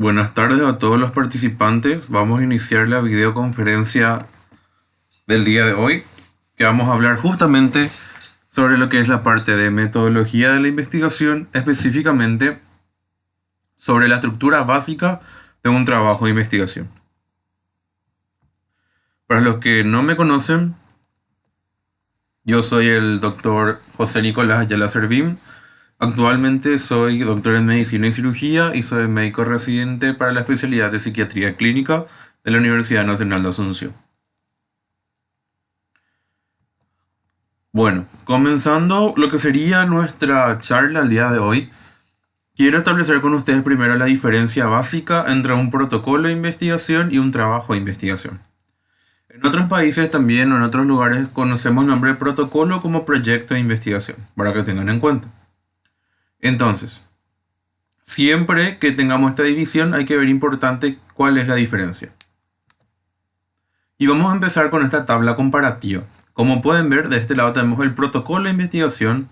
Buenas tardes a todos los participantes. Vamos a iniciar la videoconferencia del día de hoy, que vamos a hablar justamente sobre lo que es la parte de metodología de la investigación, específicamente sobre la estructura básica de un trabajo de investigación. Para los que no me conocen, yo soy el doctor José Nicolás Ayala Servín. Actualmente soy doctor en medicina y cirugía y soy médico residente para la especialidad de psiquiatría clínica de la Universidad Nacional de Asunción. Bueno, comenzando lo que sería nuestra charla el día de hoy, quiero establecer con ustedes primero la diferencia básica entre un protocolo de investigación y un trabajo de investigación. En otros países también o en otros lugares conocemos el nombre de protocolo como proyecto de investigación, para que tengan en cuenta. Entonces, siempre que tengamos esta división hay que ver importante cuál es la diferencia. Y vamos a empezar con esta tabla comparativa. Como pueden ver, de este lado tenemos el protocolo de investigación.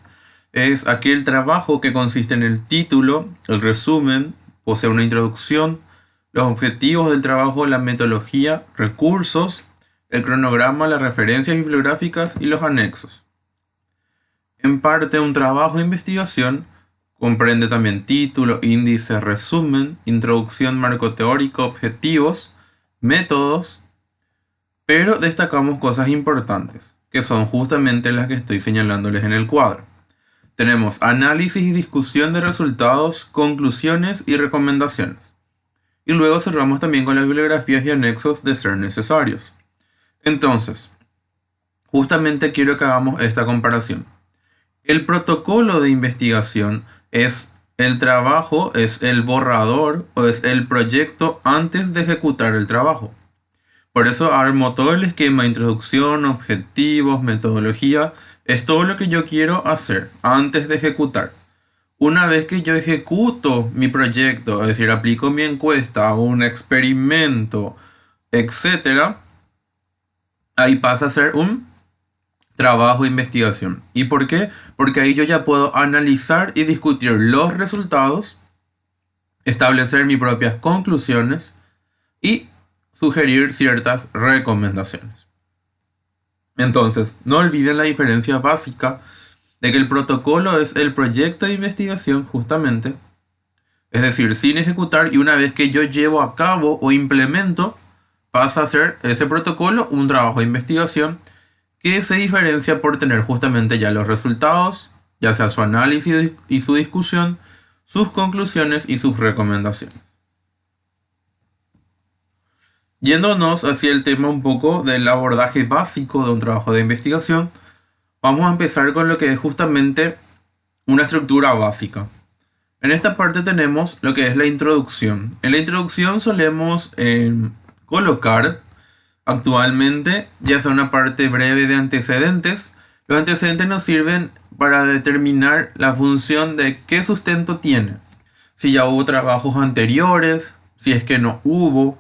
Es aquel trabajo que consiste en el título, el resumen, posee una introducción, los objetivos del trabajo, la metodología, recursos, el cronograma, las referencias bibliográficas y los anexos. En parte, un trabajo de investigación comprende también título, índice, resumen, introducción, marco teórico, objetivos, métodos, pero destacamos cosas importantes, que son justamente las que estoy señalándoles en el cuadro. Tenemos análisis y discusión de resultados, conclusiones y recomendaciones. Y luego cerramos también con las bibliografías y anexos de ser necesarios. Entonces, justamente quiero que hagamos esta comparación. El protocolo de investigación es el trabajo, es el borrador o es el proyecto antes de ejecutar el trabajo. Por eso armo todo el esquema, introducción, objetivos, metodología, es todo lo que yo quiero hacer antes de ejecutar. Una vez que yo ejecuto mi proyecto, es decir, aplico mi encuesta, hago un experimento, etcétera, ahí pasa a ser un trabajo de investigación. ¿Y por qué? Porque ahí yo ya puedo analizar y discutir los resultados, establecer mis propias conclusiones y sugerir ciertas recomendaciones. Entonces, no olviden la diferencia básica de que el protocolo es el proyecto de investigación justamente, es decir, sin ejecutar, y una vez que yo llevo a cabo o implemento, pasa a ser ese protocolo un trabajo de investigación que se diferencia por tener justamente ya los resultados, ya sea su análisis y su discusión, sus conclusiones y sus recomendaciones. Yéndonos hacia el tema un poco del abordaje básico de un trabajo de investigación, vamos a empezar con lo que es justamente una estructura básica. En esta parte tenemos lo que es la introducción. En la introducción solemos colocar actualmente ya sea una parte breve de antecedentes. Los antecedentes nos sirven para determinar la función de qué sustento tiene. Si ya hubo trabajos anteriores, si es que no hubo.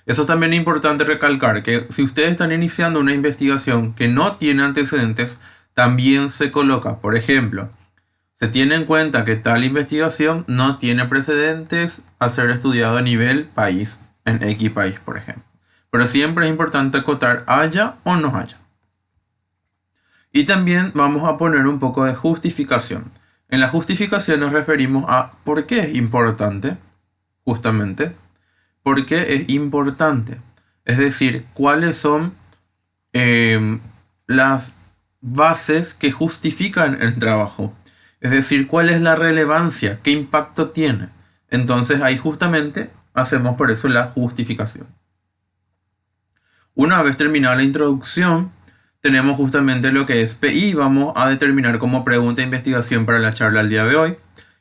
Eso también es importante recalcar, que si ustedes están iniciando una investigación que no tiene antecedentes, también se coloca. Por ejemplo, se tiene en cuenta que tal investigación no tiene precedentes a ser estudiado a nivel país, en X país, por ejemplo. Pero siempre es importante acotar haya o no haya. Y también vamos a poner un poco de justificación. En la justificación nos referimos a por qué es importante, justamente. ¿Por qué es importante? Es decir, cuáles son las bases que justifican el trabajo. Es decir, cuál es la relevancia, qué impacto tiene. Entonces ahí justamente hacemos por eso la justificación. Una vez terminada la introducción, tenemos justamente lo que es PI. Vamos a determinar como pregunta de investigación para la charla del día de hoy.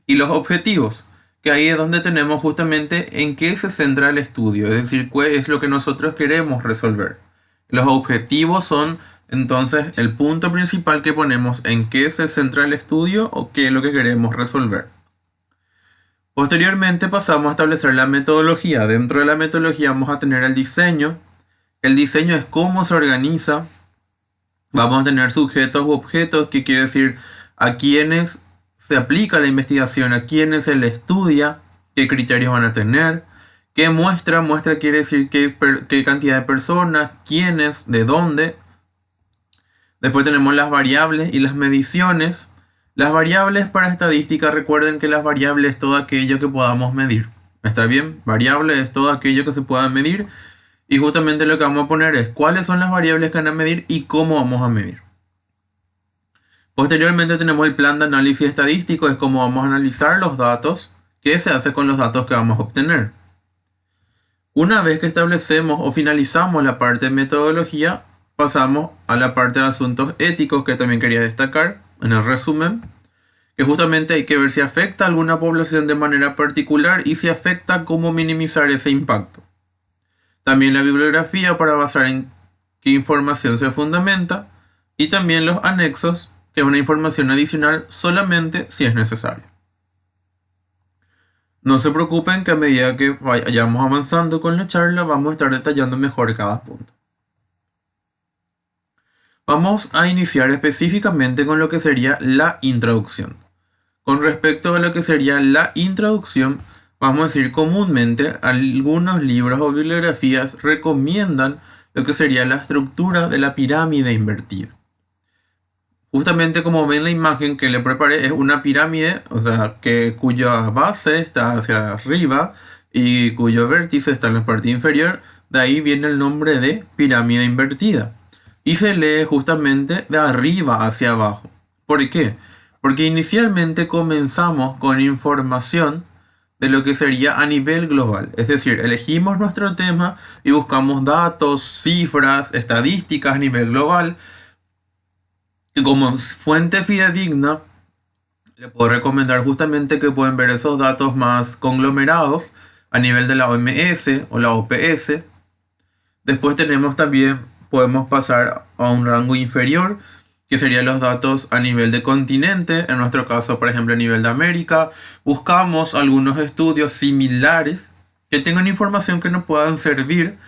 Y los objetivos, que ahí es donde tenemos justamente en qué se centra el estudio. Es decir, qué es lo que nosotros queremos resolver. Los objetivos son entonces el punto principal que ponemos en qué se centra el estudio o qué es lo que queremos resolver. Posteriormente pasamos a establecer la metodología. Dentro de la metodología vamos a tener el diseño. El diseño es cómo se organiza. Vamos a tener sujetos u objetos, que quiere decir a quiénes se aplica la investigación, a quiénes se le estudia, qué criterios van a tener. ¿Qué muestra? Muestra quiere decir qué cantidad de personas, quiénes, de dónde. Después tenemos las variables y las mediciones. Las variables para estadística, recuerden que las variables es todo aquello que podamos medir. ¿Está bien? Variable es todo aquello que se pueda medir. Y justamente lo que vamos a poner es cuáles son las variables que van a medir y cómo vamos a medir. Posteriormente tenemos el plan de análisis estadístico, es cómo vamos a analizar los datos, qué se hace con los datos que vamos a obtener. Una vez que establecemos o finalizamos la parte de metodología, pasamos a la parte de asuntos éticos que también quería destacar en el resumen, que justamente hay que ver si afecta a alguna población de manera particular y si afecta, cómo minimizar ese impacto. También la bibliografía para basar en qué información se fundamenta y también los anexos, que es una información adicional solamente si es necesario. No se preocupen que a medida que vayamos avanzando con la charla vamos a estar detallando mejor cada punto. Vamos a iniciar específicamente con lo que sería la introducción. Con respecto a lo que sería la introducción, vamos a decir comúnmente algunos libros o bibliografías recomiendan lo que sería la estructura de la pirámide invertida. Justamente como ven la imagen que le preparé es una pirámide, o sea, cuya base está hacia arriba y cuyo vértice está en la parte inferior. De ahí viene el nombre de pirámide invertida. Y se lee justamente de arriba hacia abajo. ¿Por qué? Porque inicialmente comenzamos con información de lo que sería a nivel global. Es decir, elegimos nuestro tema y buscamos datos, cifras, estadísticas a nivel global. Y como fuente fidedigna, le puedo recomendar justamente que pueden ver esos datos más conglomerados a nivel de la OMS o la OPS. Después tenemos también, podemos pasar a un rango inferior, que serían los datos a nivel de continente. En nuestro caso, por ejemplo, a nivel de América. Buscamos algunos estudios similares que tengan información que nos puedan servir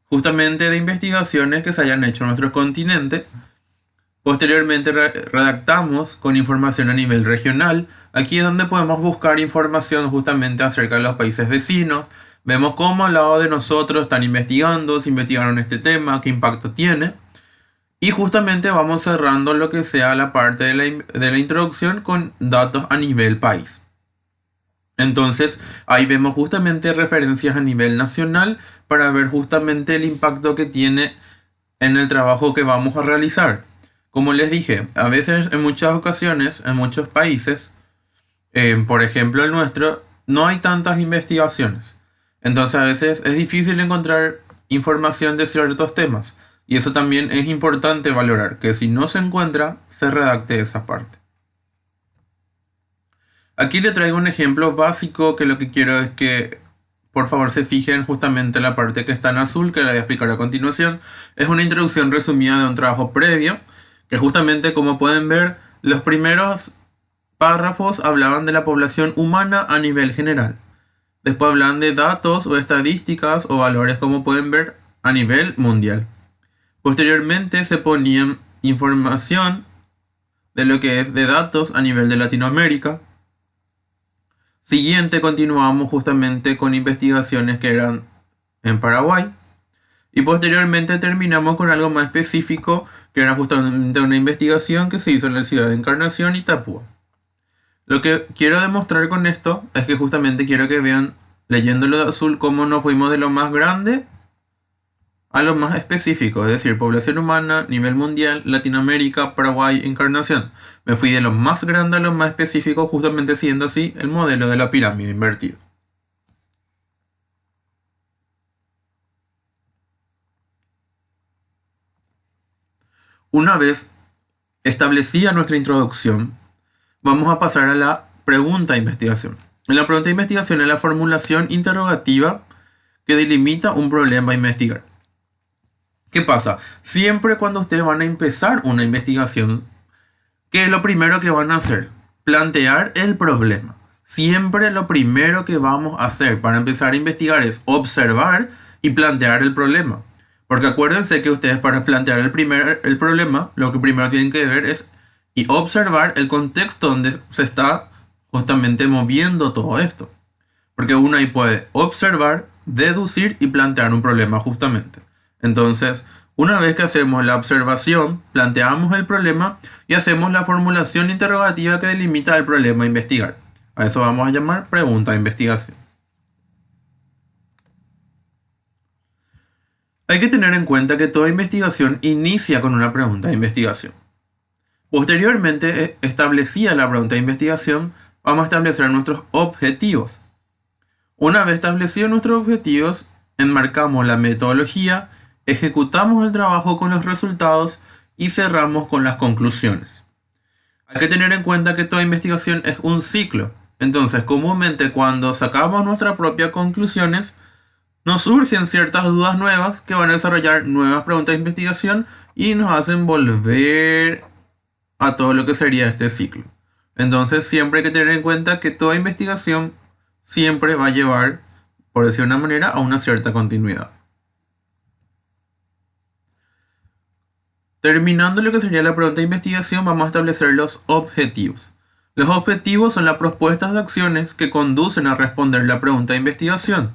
justamente de investigaciones que se hayan hecho en nuestro continente. Posteriormente redactamos con información a nivel regional. Aquí es donde podemos buscar información justamente acerca de los países vecinos. Vemos cómo al lado de nosotros están investigando, si investigaron este tema, qué impacto tiene. Y justamente vamos cerrando lo que sea la parte de la introducción con datos a nivel país. Entonces ahí vemos justamente referencias a nivel nacional para ver justamente el impacto que tiene en el trabajo que vamos a realizar. Como les dije, a veces en muchas ocasiones, en muchos países, por ejemplo el nuestro, no hay tantas investigaciones. Entonces a veces es difícil encontrar información de ciertos temas. Y eso también es importante valorar, que si no se encuentra, se redacte esa parte. Aquí le traigo un ejemplo básico que lo que quiero es que por favor se fijen justamente en la parte que está en azul, que la voy a explicar a continuación. Es una introducción resumida de un trabajo previo, que justamente como pueden ver, los primeros párrafos hablaban de la población humana a nivel general. Después hablan de datos o estadísticas o valores, como pueden ver, a nivel mundial. Posteriormente se ponían información de lo que es de datos a nivel de Latinoamérica. Siguiente continuamos justamente con investigaciones que eran en Paraguay. Y posteriormente terminamos con algo más específico, que era justamente una investigación que se hizo en la ciudad de Encarnación y Tapúa. Lo que quiero demostrar con esto es que justamente quiero que vean, leyéndolo de azul, cómo nos fuimos de lo más grande a lo más específico, es decir, población humana, nivel mundial, Latinoamérica, Paraguay, Encarnación. Me fui de lo más grande a lo más específico, justamente siguiendo así el modelo de la pirámide invertida. Una vez establecida nuestra introducción, vamos a pasar a la pregunta de investigación. En la pregunta de investigación es la formulación interrogativa que delimita un problema a investigar. ¿Qué pasa? Siempre cuando ustedes van a empezar una investigación, ¿qué es lo primero que van a hacer? Plantear el problema. Siempre lo primero que vamos a hacer para empezar a investigar es observar y plantear el problema. Porque acuérdense que ustedes para plantear el problema, lo que primero tienen que ver es y observar el contexto donde se está justamente moviendo todo esto. Porque uno ahí puede observar, deducir y plantear un problema justamente. Entonces, una vez que hacemos la observación, planteamos el problema y hacemos la formulación interrogativa que delimita el problema a investigar. A eso vamos a llamar pregunta de investigación. Hay que tener en cuenta que toda investigación inicia con una pregunta de investigación. Posteriormente, establecida la pregunta de investigación, vamos a establecer nuestros objetivos. Una vez establecidos nuestros objetivos, enmarcamos la metodología, ejecutamos el trabajo con los resultados y cerramos con las conclusiones. Hay que tener en cuenta que toda investigación es un ciclo. Entonces, comúnmente cuando sacamos nuestras propias conclusiones, nos surgen ciertas dudas nuevas que van a desarrollar nuevas preguntas de investigación y nos hacen volver a todo lo que sería este ciclo. Entonces, siempre hay que tener en cuenta que toda investigación siempre va a llevar, por decir de una manera, a una cierta continuidad. Terminando lo que sería la pregunta de investigación, vamos a establecer los objetivos. Los objetivos son las propuestas de acciones que conducen a responder la pregunta de investigación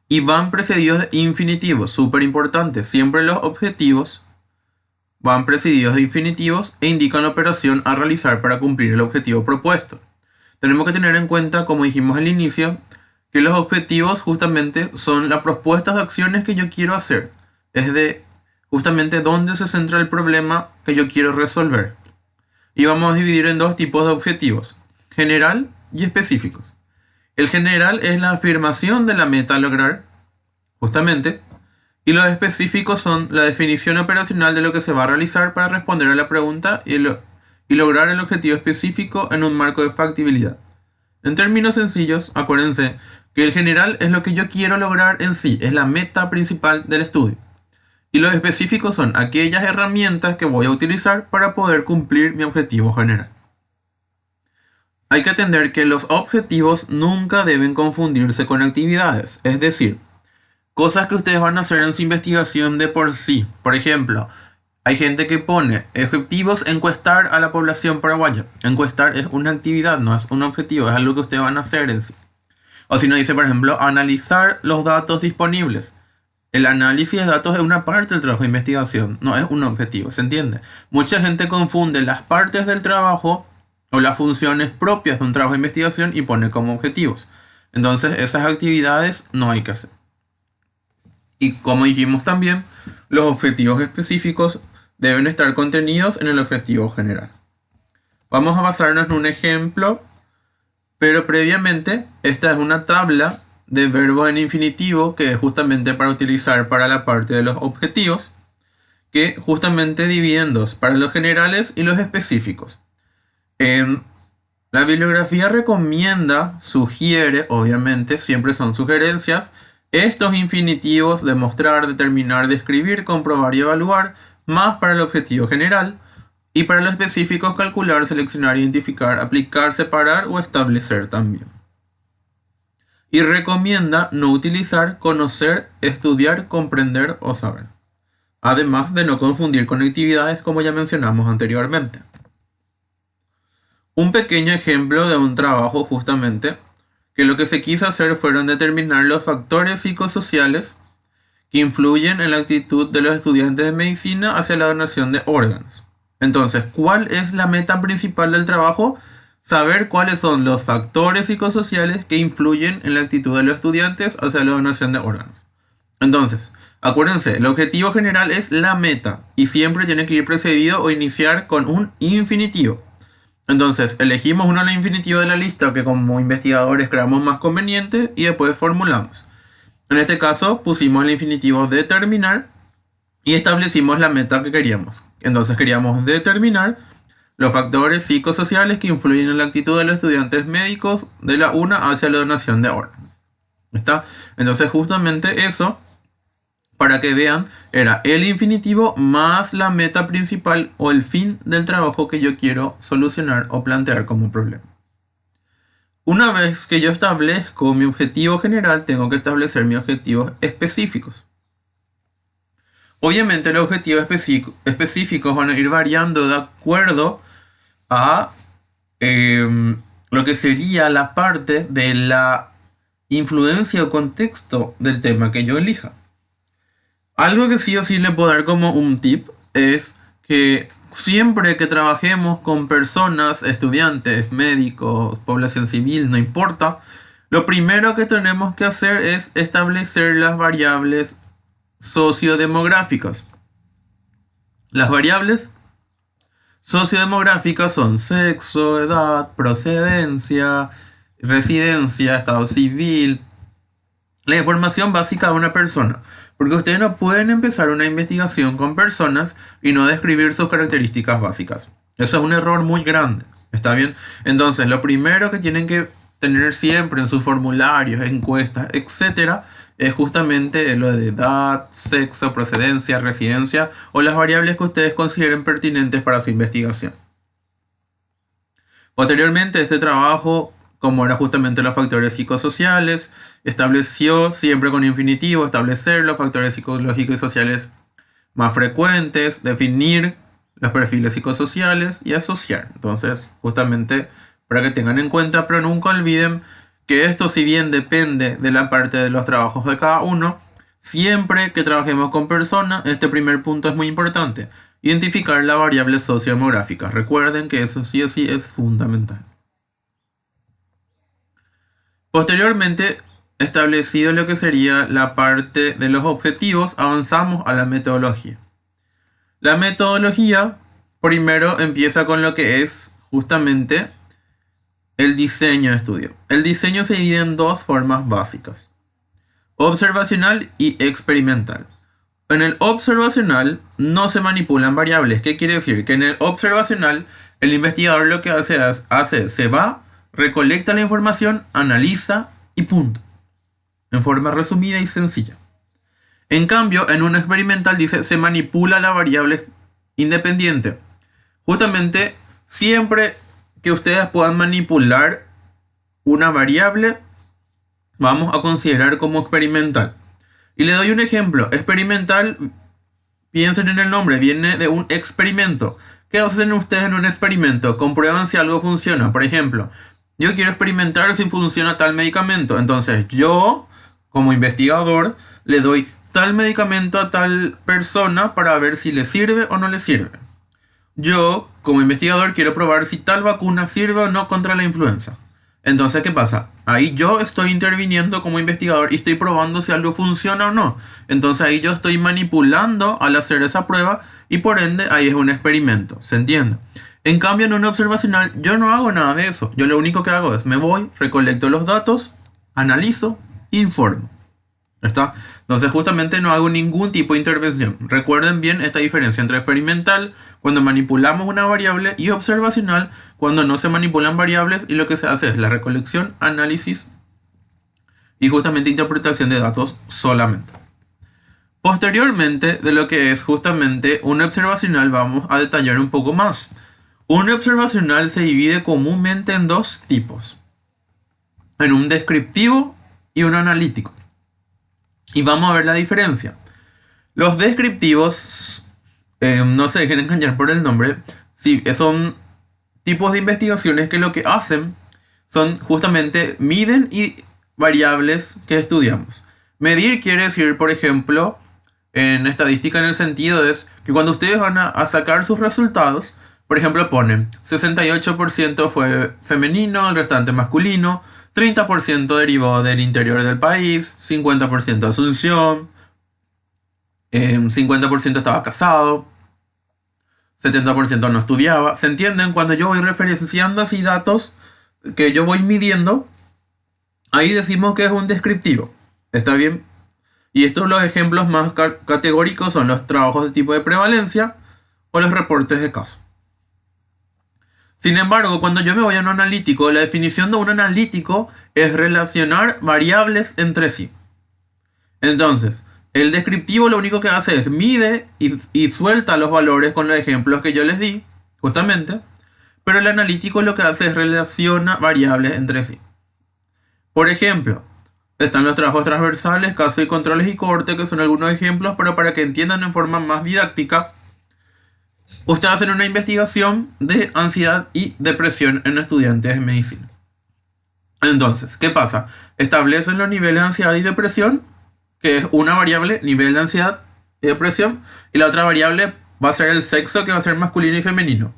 y van precedidos de infinitivos, súper importante. Siempre los objetivos van precedidos de infinitivos e indican la operación a realizar para cumplir el objetivo propuesto. Tenemos que tener en cuenta, como dijimos al inicio, que los objetivos justamente son las propuestas de acciones que yo quiero hacer. Es de justamente dónde se centra el problema que yo quiero resolver. Y vamos a dividir en dos tipos de objetivos, general y específicos. El general es la afirmación de la meta a lograr, justamente, y los específicos son la definición operacional de lo que se va a realizar para responder a la pregunta y lograr el objetivo específico en un marco de factibilidad. En términos sencillos, acuérdense que el general es lo que yo quiero lograr en sí, es la meta principal del estudio. Y los específicos son aquellas herramientas que voy a utilizar para poder cumplir mi objetivo general. Hay que entender que los objetivos nunca deben confundirse con actividades, es decir, cosas que ustedes van a hacer en su investigación de por sí. Por ejemplo, hay gente que pone objetivos encuestar a la población paraguaya. Encuestar es una actividad, no es un objetivo, es algo que ustedes van a hacer en sí. O si no dice, por ejemplo, analizar los datos disponibles. El análisis de datos es una parte del trabajo de investigación, no es un objetivo, ¿se entiende? Mucha gente confunde las partes del trabajo o las funciones propias de un trabajo de investigación y pone como objetivos. Entonces, esas actividades no hay que hacer. Y como dijimos también, los objetivos específicos deben estar contenidos en el objetivo general. Vamos a basarnos en un ejemplo, pero previamente esta es una tabla de verbos en infinitivo que es justamente para utilizar para la parte de los objetivos, que justamente divide en dos, para los generales y los específicos. La bibliografía recomienda, sugiere, obviamente, siempre son sugerencias, estos infinitivos demostrar, determinar, describir, comprobar y evaluar, más para el objetivo general, y para los específicos calcular, seleccionar, identificar, aplicar, separar o establecer también. Y recomienda no utilizar conocer, estudiar, comprender o saber. Además de no confundir con actividades como ya mencionamos anteriormente. Un pequeño ejemplo de un trabajo justamente que lo que se quiso hacer fueron determinar los factores psicosociales que influyen en la actitud de los estudiantes de medicina hacia la donación de órganos. Entonces, ¿cuál es la meta principal del trabajo? Saber cuáles son los factores psicosociales que influyen en la actitud de los estudiantes hacia la donación de órganos. Entonces, acuérdense, el objetivo general es la meta y siempre tiene que ir precedido o iniciar con un infinitivo. Entonces, elegimos uno de los infinitivos de la lista que como investigadores creamos más conveniente y después formulamos. En este caso, pusimos el infinitivo determinar y establecimos la meta que queríamos. Entonces, queríamos determinar los factores psicosociales que influyen en la actitud de los estudiantes médicos de la UNA hacia la donación de órganos. ¿Está? Entonces justamente eso, para que vean, era el infinitivo más la meta principal o el fin del trabajo que yo quiero solucionar o plantear como problema. Una vez que yo establezco mi objetivo general, tengo que establecer mis objetivos específicos. Obviamente los objetivos específicos van a ir variando de acuerdo a lo que sería la parte de la influencia o contexto del tema que yo elija. Algo que sí o sí le puedo dar como un tip es que siempre que trabajemos con personas, estudiantes, médicos, población civil, no importa, lo primero que tenemos que hacer es establecer las variables sociodemográficas. Las variables sociodemográficas son sexo, edad, procedencia, residencia, estado civil, la información básica de una persona. Porque ustedes no pueden empezar una investigación con personas y no describir sus características básicas. Eso es un error muy grande. ¿Está bien? Entonces, lo primero que tienen que tener siempre en sus formularios, encuestas, etcétera, es justamente lo de edad, sexo, procedencia, residencia o las variables que ustedes consideren pertinentes para su investigación. Posteriormente, este trabajo, como era justamente los factores psicosociales, estableció siempre con infinitivo, establecer los factores psicológicos y sociales más frecuentes, definir los perfiles psicosociales y asociar. Entonces, justamente para que tengan en cuenta, pero nunca olviden que esto, si bien depende de la parte de los trabajos de cada uno, siempre que trabajemos con personas, este primer punto es muy importante. Identificar la variable sociodemográfica. Recuerden que eso sí o sí es fundamental. Posteriormente, establecido lo que sería la parte de los objetivos, avanzamos a la metodología. La metodología primero empieza con lo que es justamente el diseño de estudio. El diseño se divide en dos formas básicas: observacional y experimental. En el observacional no se manipulan variables. ¿Qué quiere decir? Que en el observacional el investigador lo que se va, recolecta la información, analiza y punto. En forma resumida y sencilla. En cambio, en un experimental dice se manipula la variable independiente. Justamente, siempre que ustedes puedan manipular una variable, vamos a considerar como experimental. Y le doy un ejemplo. Experimental, piensen en el nombre, viene de un experimento. ¿Qué hacen ustedes en un experimento? Comprueban si algo funciona. Por ejemplo, yo quiero experimentar si funciona tal medicamento. Entonces yo, como investigador, le doy tal medicamento a tal persona para ver si le sirve o no le sirve. Yo, como investigador, quiero probar si tal vacuna sirve o no contra la influenza. Entonces, ¿qué pasa? Ahí yo estoy interviniendo como investigador y estoy probando si algo funciona o no. Entonces ahí yo estoy manipulando al hacer esa prueba y por ende ahí es un experimento. ¿Se entiende? En cambio, en un observacional yo no hago nada de eso. Yo lo único que hago es me voy, recolecto los datos, analizo, informo. ¿Está? Entonces justamente no hago ningún tipo de intervención. Recuerden bien esta diferencia entre experimental, cuando manipulamos una variable, y observacional, cuando no se manipulan variables y lo que se hace es la recolección, análisis y justamente interpretación de datos solamente. Posteriormente de lo que es justamente un observacional vamos a detallar un poco más. Un observacional se divide comúnmente en dos tipos. En un descriptivo y un analítico. Y vamos a ver la diferencia. Los descriptivos, no se dejen engañar por el nombre, sí, son tipos de investigaciones que lo que hacen son justamente miden y variables que estudiamos. Medir quiere decir, por ejemplo, en estadística en el sentido es que cuando ustedes van a sacar sus resultados, por ejemplo ponen 68% fue femenino, el restante masculino, 30% derivó del interior del país, 50% Asunción, 50% estaba casado, 70% no estudiaba. ¿Se entienden? Cuando yo voy referenciando así datos que yo voy midiendo, ahí decimos que es un descriptivo. ¿Está bien? Y estos los ejemplos más categóricos son los trabajos de tipo de prevalencia o los reportes de caso. Sin embargo, cuando yo me voy a un analítico, la definición de un analítico es relacionar variables entre sí. Entonces, el descriptivo lo único que hace es mide y suelta los valores con los ejemplos que yo les di, justamente. Pero el analítico lo que hace es relaciona variables entre sí. Por ejemplo, están los trabajos transversales, casos y controles y corte, que son algunos ejemplos, pero para que entiendan en forma más didáctica, ustedes hacen una investigación de ansiedad y depresión en estudiantes de medicina. Entonces, ¿qué pasa? Establecen los niveles de ansiedad y depresión, que es una variable, nivel de ansiedad y depresión, y la otra variable va a ser el sexo, que va a ser masculino y femenino.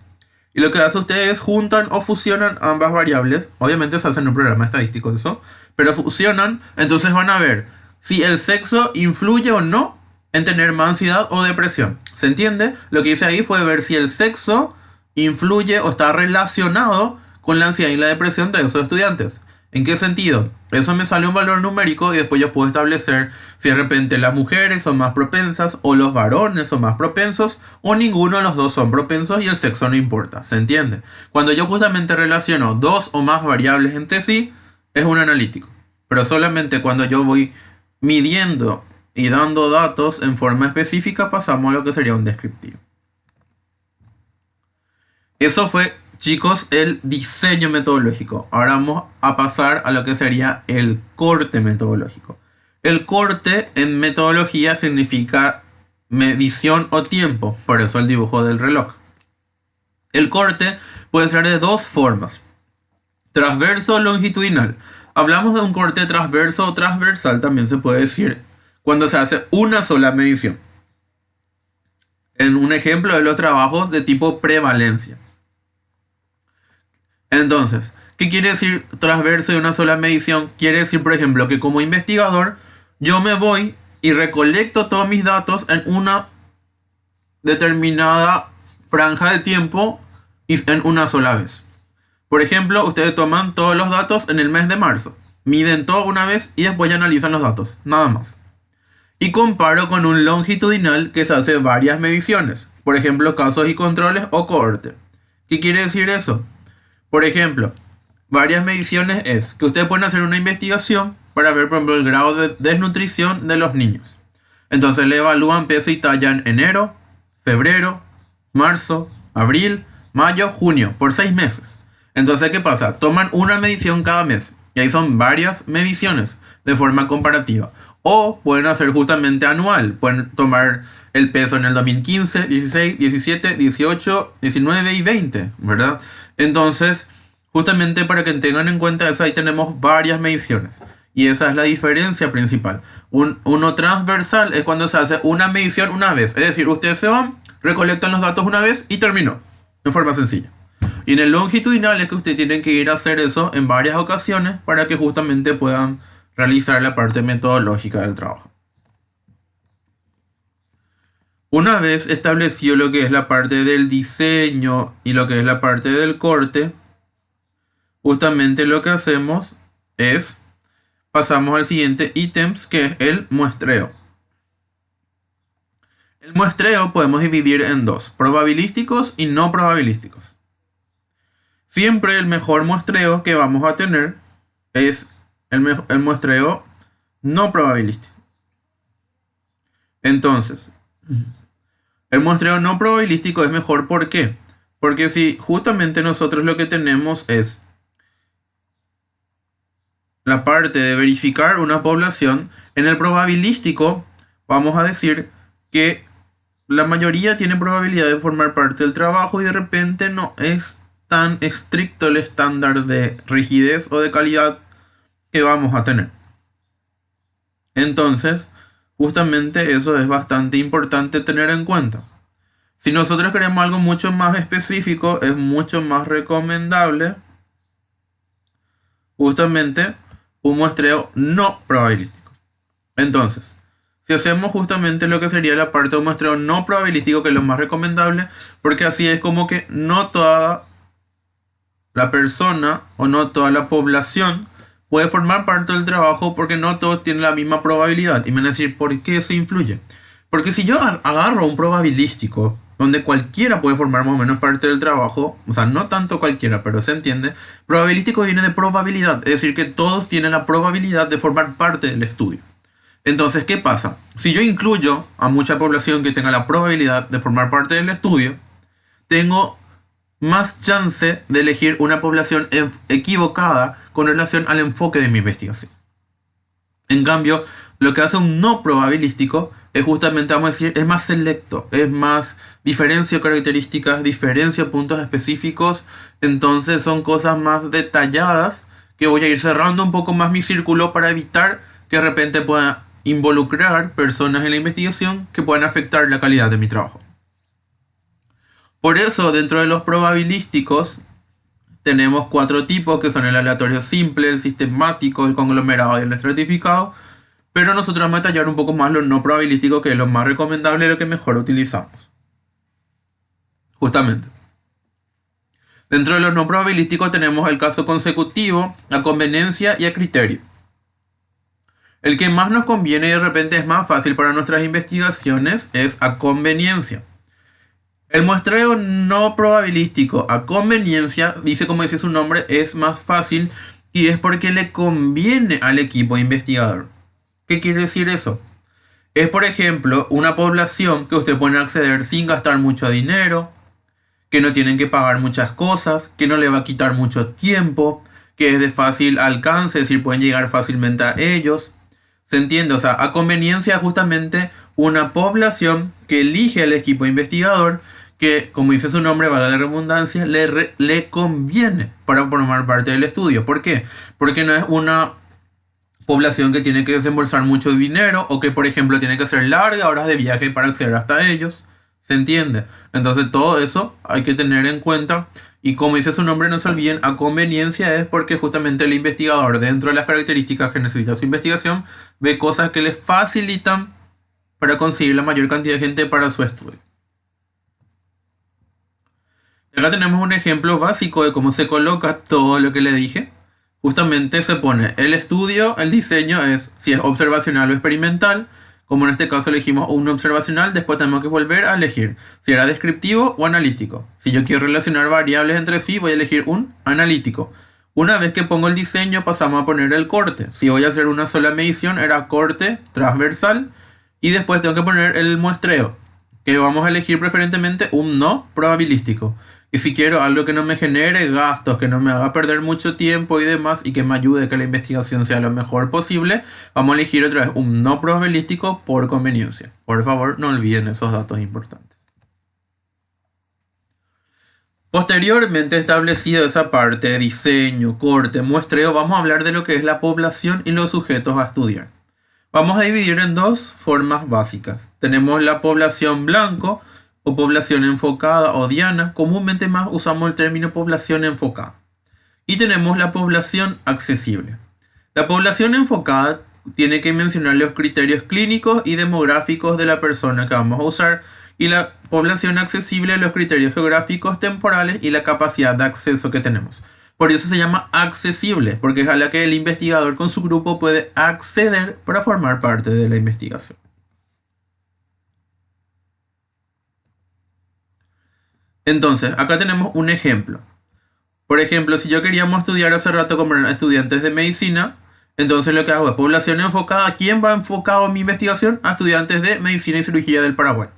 Y lo que hacen ustedes es juntan o fusionan ambas variables. Obviamente se hace en un programa estadístico eso. Pero fusionan, entonces van a ver si el sexo influye o no en tener más ansiedad o depresión. ¿Se entiende? Lo que hice ahí fue ver si el sexo influye o está relacionado con la ansiedad y la depresión de esos estudiantes. ¿En qué sentido? Eso me sale un valor numérico y después yo puedo establecer si de repente las mujeres son más propensas o los varones son más propensos o ninguno de los dos son propensos y el sexo no importa. ¿Se entiende? Cuando yo justamente relaciono dos o más variables entre sí, es un analítico. Pero solamente cuando yo voy midiendo y dando datos en forma específica pasamos a lo que sería un descriptivo. Eso fue, chicos, el diseño metodológico. Ahora vamos a pasar a lo que sería el corte metodológico. El corte en metodología significa medición o tiempo, por eso el dibujo del reloj. El corte puede ser de dos formas: transverso o longitudinal. Hablamos de un corte transverso o transversal, también se puede decir, cuando se hace una sola medición. En un ejemplo de los trabajos de tipo prevalencia. Entonces, ¿qué quiere decir transverso de una sola medición? Quiere decir, por ejemplo, que como investigador yo me voy y recolecto todos mis datos en una determinada franja de tiempo y en una sola vez. Por ejemplo, ustedes toman todos los datos en el mes de marzo, miden todo una vez y después ya analizan los datos, nada más. Y comparo con un longitudinal que se hace varias mediciones, por ejemplo, casos y controles o cohorte. ¿Qué quiere decir eso? Por ejemplo, varias mediciones es que ustedes pueden hacer una investigación para ver, por ejemplo, el grado de desnutrición de los niños. Entonces le evalúan peso y talla en enero, febrero, marzo, abril, mayo, junio, por 6 meses. Entonces, ¿qué pasa? Toman una medición cada mes. Y ahí son varias mediciones de forma comparativa. O pueden hacer justamente anual. Pueden tomar el peso en el 2015, 16, 17, 18, 19 y 20, ¿verdad? Entonces, justamente para que tengan en cuenta eso, ahí tenemos varias mediciones. Y esa es la diferencia principal. Uno transversal es cuando se hace una medición una vez. Es decir, ustedes se van, recolectan los datos una vez y terminó. En forma sencilla. Y en el longitudinal es que ustedes tienen que ir a hacer eso en varias ocasiones para que justamente puedan realizar la parte metodológica del trabajo. Una vez establecido lo que es la parte del diseño y lo que es la parte del corte, justamente lo que hacemos es pasamos al siguiente ítems, que es el muestreo. El muestreo podemos dividir en dos: probabilísticos y no probabilísticos. Siempre el mejor muestreo que vamos a tener es el muestreo no probabilístico. Entonces, el muestreo no probabilístico es mejor, ¿por qué? Porque si justamente nosotros lo que tenemos es la parte de verificar una población, en el probabilístico vamos a decir que la mayoría tiene probabilidad de formar parte del trabajo y de repente no es tan estricto el estándar de rigidez o de calidad que vamos a tener. Entonces, justamente eso es bastante importante tener en cuenta. Si nosotros queremos algo mucho más específico, es mucho más recomendable justamente un muestreo no probabilístico. Entonces, si hacemos justamente lo que sería la parte de un muestreo no probabilístico, que es lo más recomendable, porque así es como que no toda la persona o no toda la población puede formar parte del trabajo, porque no todos tienen la misma probabilidad. Y me van a decir, ¿por qué eso influye? Porque si yo agarro un probabilístico donde cualquiera puede formar más o menos parte del trabajo, o sea, no tanto cualquiera, pero se entiende, probabilístico viene de probabilidad, es decir, que todos tienen la probabilidad de formar parte del estudio. Entonces, ¿qué pasa? Si yo incluyo a mucha población que tenga la probabilidad de formar parte del estudio, tengo más chance de elegir una población equivocada con relación al enfoque de mi investigación. En cambio, lo que hace un no probabilístico es justamente, vamos a decir, es más selecto, es más diferencio características, diferencio puntos específicos, entonces son cosas más detalladas que voy a ir cerrando un poco más mi círculo para evitar que de repente pueda involucrar personas en la investigación que puedan afectar la calidad de mi trabajo. Por eso, dentro de los probabilísticos, tenemos 4 tipos que son el aleatorio simple, el sistemático, el conglomerado y el estratificado. Pero nosotros vamos a detallar un poco más lo no probabilístico, que es lo más recomendable y lo que mejor utilizamos. Justamente. Dentro de los no probabilísticos tenemos el caso consecutivo, a conveniencia y a criterio. El que más nos conviene y de repente es más fácil para nuestras investigaciones es a conveniencia. El muestreo no probabilístico a conveniencia, dice como dice su nombre, es más fácil y es porque le conviene al equipo investigador. ¿Qué quiere decir eso? Es, por ejemplo, una población que usted puede acceder sin gastar mucho dinero, que no tienen que pagar muchas cosas, que no le va a quitar mucho tiempo, que es de fácil alcance, es decir, pueden llegar fácilmente a ellos. ¿Se entiende? O sea, a conveniencia justamente una población que elige al equipo investigador que, como dice su nombre, valga la redundancia, le conviene para formar parte del estudio. ¿Por qué? Porque no es una población que tiene que desembolsar mucho dinero o que, por ejemplo, tiene que hacer largas horas de viaje para acceder hasta ellos. ¿Se entiende? Entonces todo eso hay que tener en cuenta. Y como dice su nombre, no se olviden, a conveniencia es porque justamente el investigador, dentro de las características que necesita su investigación, ve cosas que le facilitan para conseguir la mayor cantidad de gente para su estudio. Acá tenemos un ejemplo básico de cómo se coloca todo lo que le dije. Justamente se pone el estudio, el diseño es si es observacional o experimental. Como en este caso elegimos un observacional, después tenemos que volver a elegir si era descriptivo o analítico. Si yo quiero relacionar variables entre sí, voy a elegir un analítico. Una vez que pongo el diseño, pasamos a poner el corte. Si voy a hacer una sola medición, era corte transversal. Y después tengo que poner el muestreo, que vamos a elegir preferentemente un no probabilístico. Y si quiero algo que no me genere gastos, que no me haga perder mucho tiempo y demás, y que me ayude a que la investigación sea lo mejor posible, vamos a elegir otra vez un no probabilístico por conveniencia. Por favor, no olviden esos datos importantes. Posteriormente establecido esa parte de diseño, corte, muestreo, vamos a hablar de lo que es la población y los sujetos a estudiar. Vamos a dividir en 2 formas básicas. Tenemos la población blanco, o población enfocada o diana, comúnmente más usamos el término población enfocada. Y tenemos la población accesible. La población enfocada tiene que mencionar los criterios clínicos y demográficos de la persona que vamos a usar, y la población accesible los criterios geográficos, temporales y la capacidad de acceso que tenemos. Por eso se llama accesible, porque es a la que el investigador con su grupo puede acceder para formar parte de la investigación. Entonces, acá tenemos un ejemplo. Por ejemplo, si yo queríamos estudiar hace rato como eran estudiantes de medicina, entonces lo que hago es población enfocada. ¿A quién va enfocado mi investigación? A estudiantes de medicina y cirugía del Paraguay.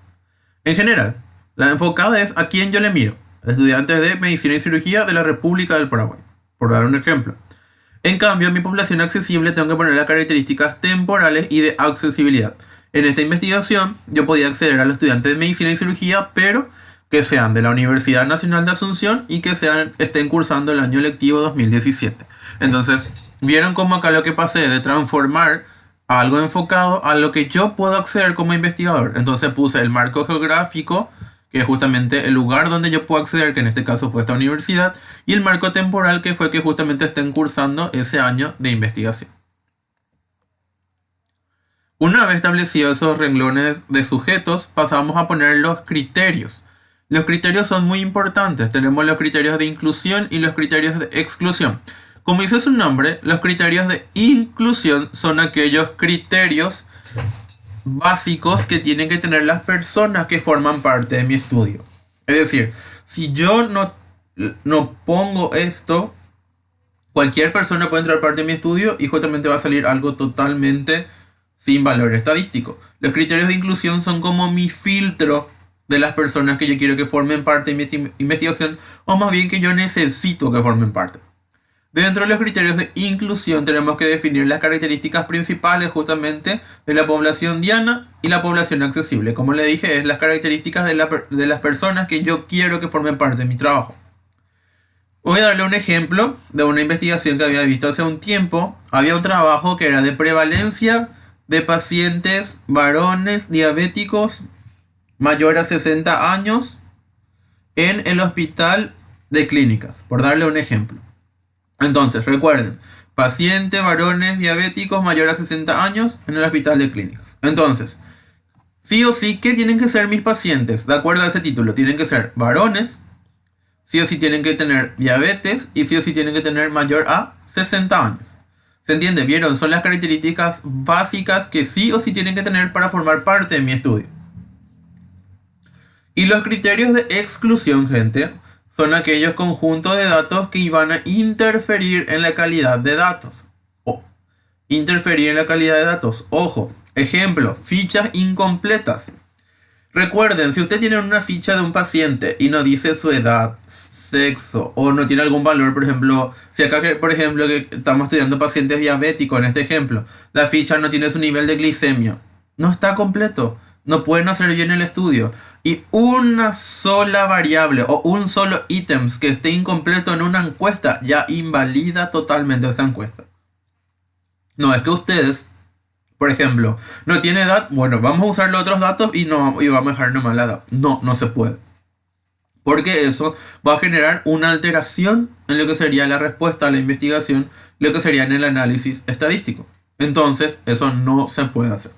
En general, la enfocada es a quién yo le miro. Estudiantes de medicina y cirugía de la República del Paraguay, por dar un ejemplo. En cambio, en mi población accesible tengo que poner las características temporales y de accesibilidad. En esta investigación, yo podía acceder a los estudiantes de medicina y cirugía, pero que sean de la Universidad Nacional de Asunción y que estén cursando el año lectivo 2017. Entonces, vieron cómo acá lo que pasé de transformar algo enfocado a lo que yo puedo acceder como investigador. Entonces puse el marco geográfico, que es justamente el lugar donde yo puedo acceder, que en este caso fue esta universidad, y el marco temporal, que fue que justamente estén cursando ese año de investigación. Una vez establecidos esos renglones de sujetos, pasamos a poner los criterios. Los criterios son muy importantes. Tenemos los criterios de inclusión y los criterios de exclusión. Como dice su nombre, los criterios de inclusión son aquellos criterios básicos que tienen que tener las personas que forman parte de mi estudio. Es decir, si yo no pongo esto, cualquier persona puede entrar parte de mi estudio y justamente va a salir algo totalmente sin valor estadístico. Los criterios de inclusión son como mi filtro de las personas que yo quiero que formen parte de mi investigación, o más bien que yo necesito que formen parte. Dentro de los criterios de inclusión tenemos que definir las características principales justamente de la población diana y la población accesible. Como le dije, es las características de las personas que yo quiero que formen parte de mi trabajo. Voy a darle un ejemplo de una investigación que había visto hace un tiempo. Había un trabajo que era de prevalencia de pacientes varones diabéticos mayor a 60 años en el hospital de clínicas, por darle un ejemplo. Entonces, recuerden, pacientes varones diabéticos mayor a 60 años en el hospital de clínicas. Entonces, sí o sí, ¿qué tienen que ser mis pacientes? De acuerdo a ese título, tienen que ser varones, sí o sí tienen que tener diabetes y sí o sí tienen que tener mayor a 60 años. ¿Se entiende? ¿Vieron? Son las características básicas que sí o sí tienen que tener para formar parte de mi estudio. Y los criterios de exclusión, gente, son aquellos conjuntos de datos que van a interferir en la calidad de datos. Interferir en la calidad de datos. Ojo, ejemplo, fichas incompletas. Recuerden, si usted tiene una ficha de un paciente y no dice su edad, sexo o no tiene algún valor, por ejemplo, si acá, por ejemplo, que estamos estudiando pacientes diabéticos en este ejemplo, la ficha no tiene su nivel de glicemia, no está completo, no pueden hacer bien el estudio. Y una sola variable o un solo ítem que esté incompleto en una encuesta ya invalida totalmente esa encuesta. No es que ustedes, por ejemplo, no tiene edad, bueno, vamos a usar los otros datos y vamos a dejar nomás la edad. No, no se puede. Porque eso va a generar una alteración en lo que sería la respuesta a la investigación, lo que sería en el análisis estadístico. Entonces, eso no se puede hacer.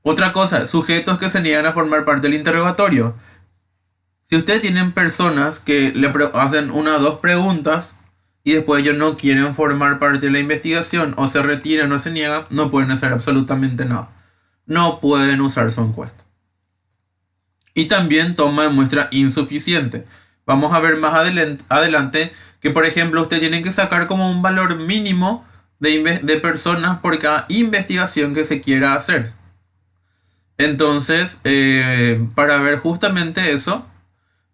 Otra cosa, sujetos que se niegan a formar parte del interrogatorio. Si ustedes tienen personas que le hacen una o dos preguntas y después ellos no quieren formar parte de la investigación o se retiran o se niegan, no pueden hacer absolutamente nada. No pueden usar su encuesta. Y también toma de muestra insuficiente. Vamos a ver más adelante que, por ejemplo, usted tiene que sacar como un valor mínimo de personas por cada investigación que se quiera hacer. Entonces, para ver justamente eso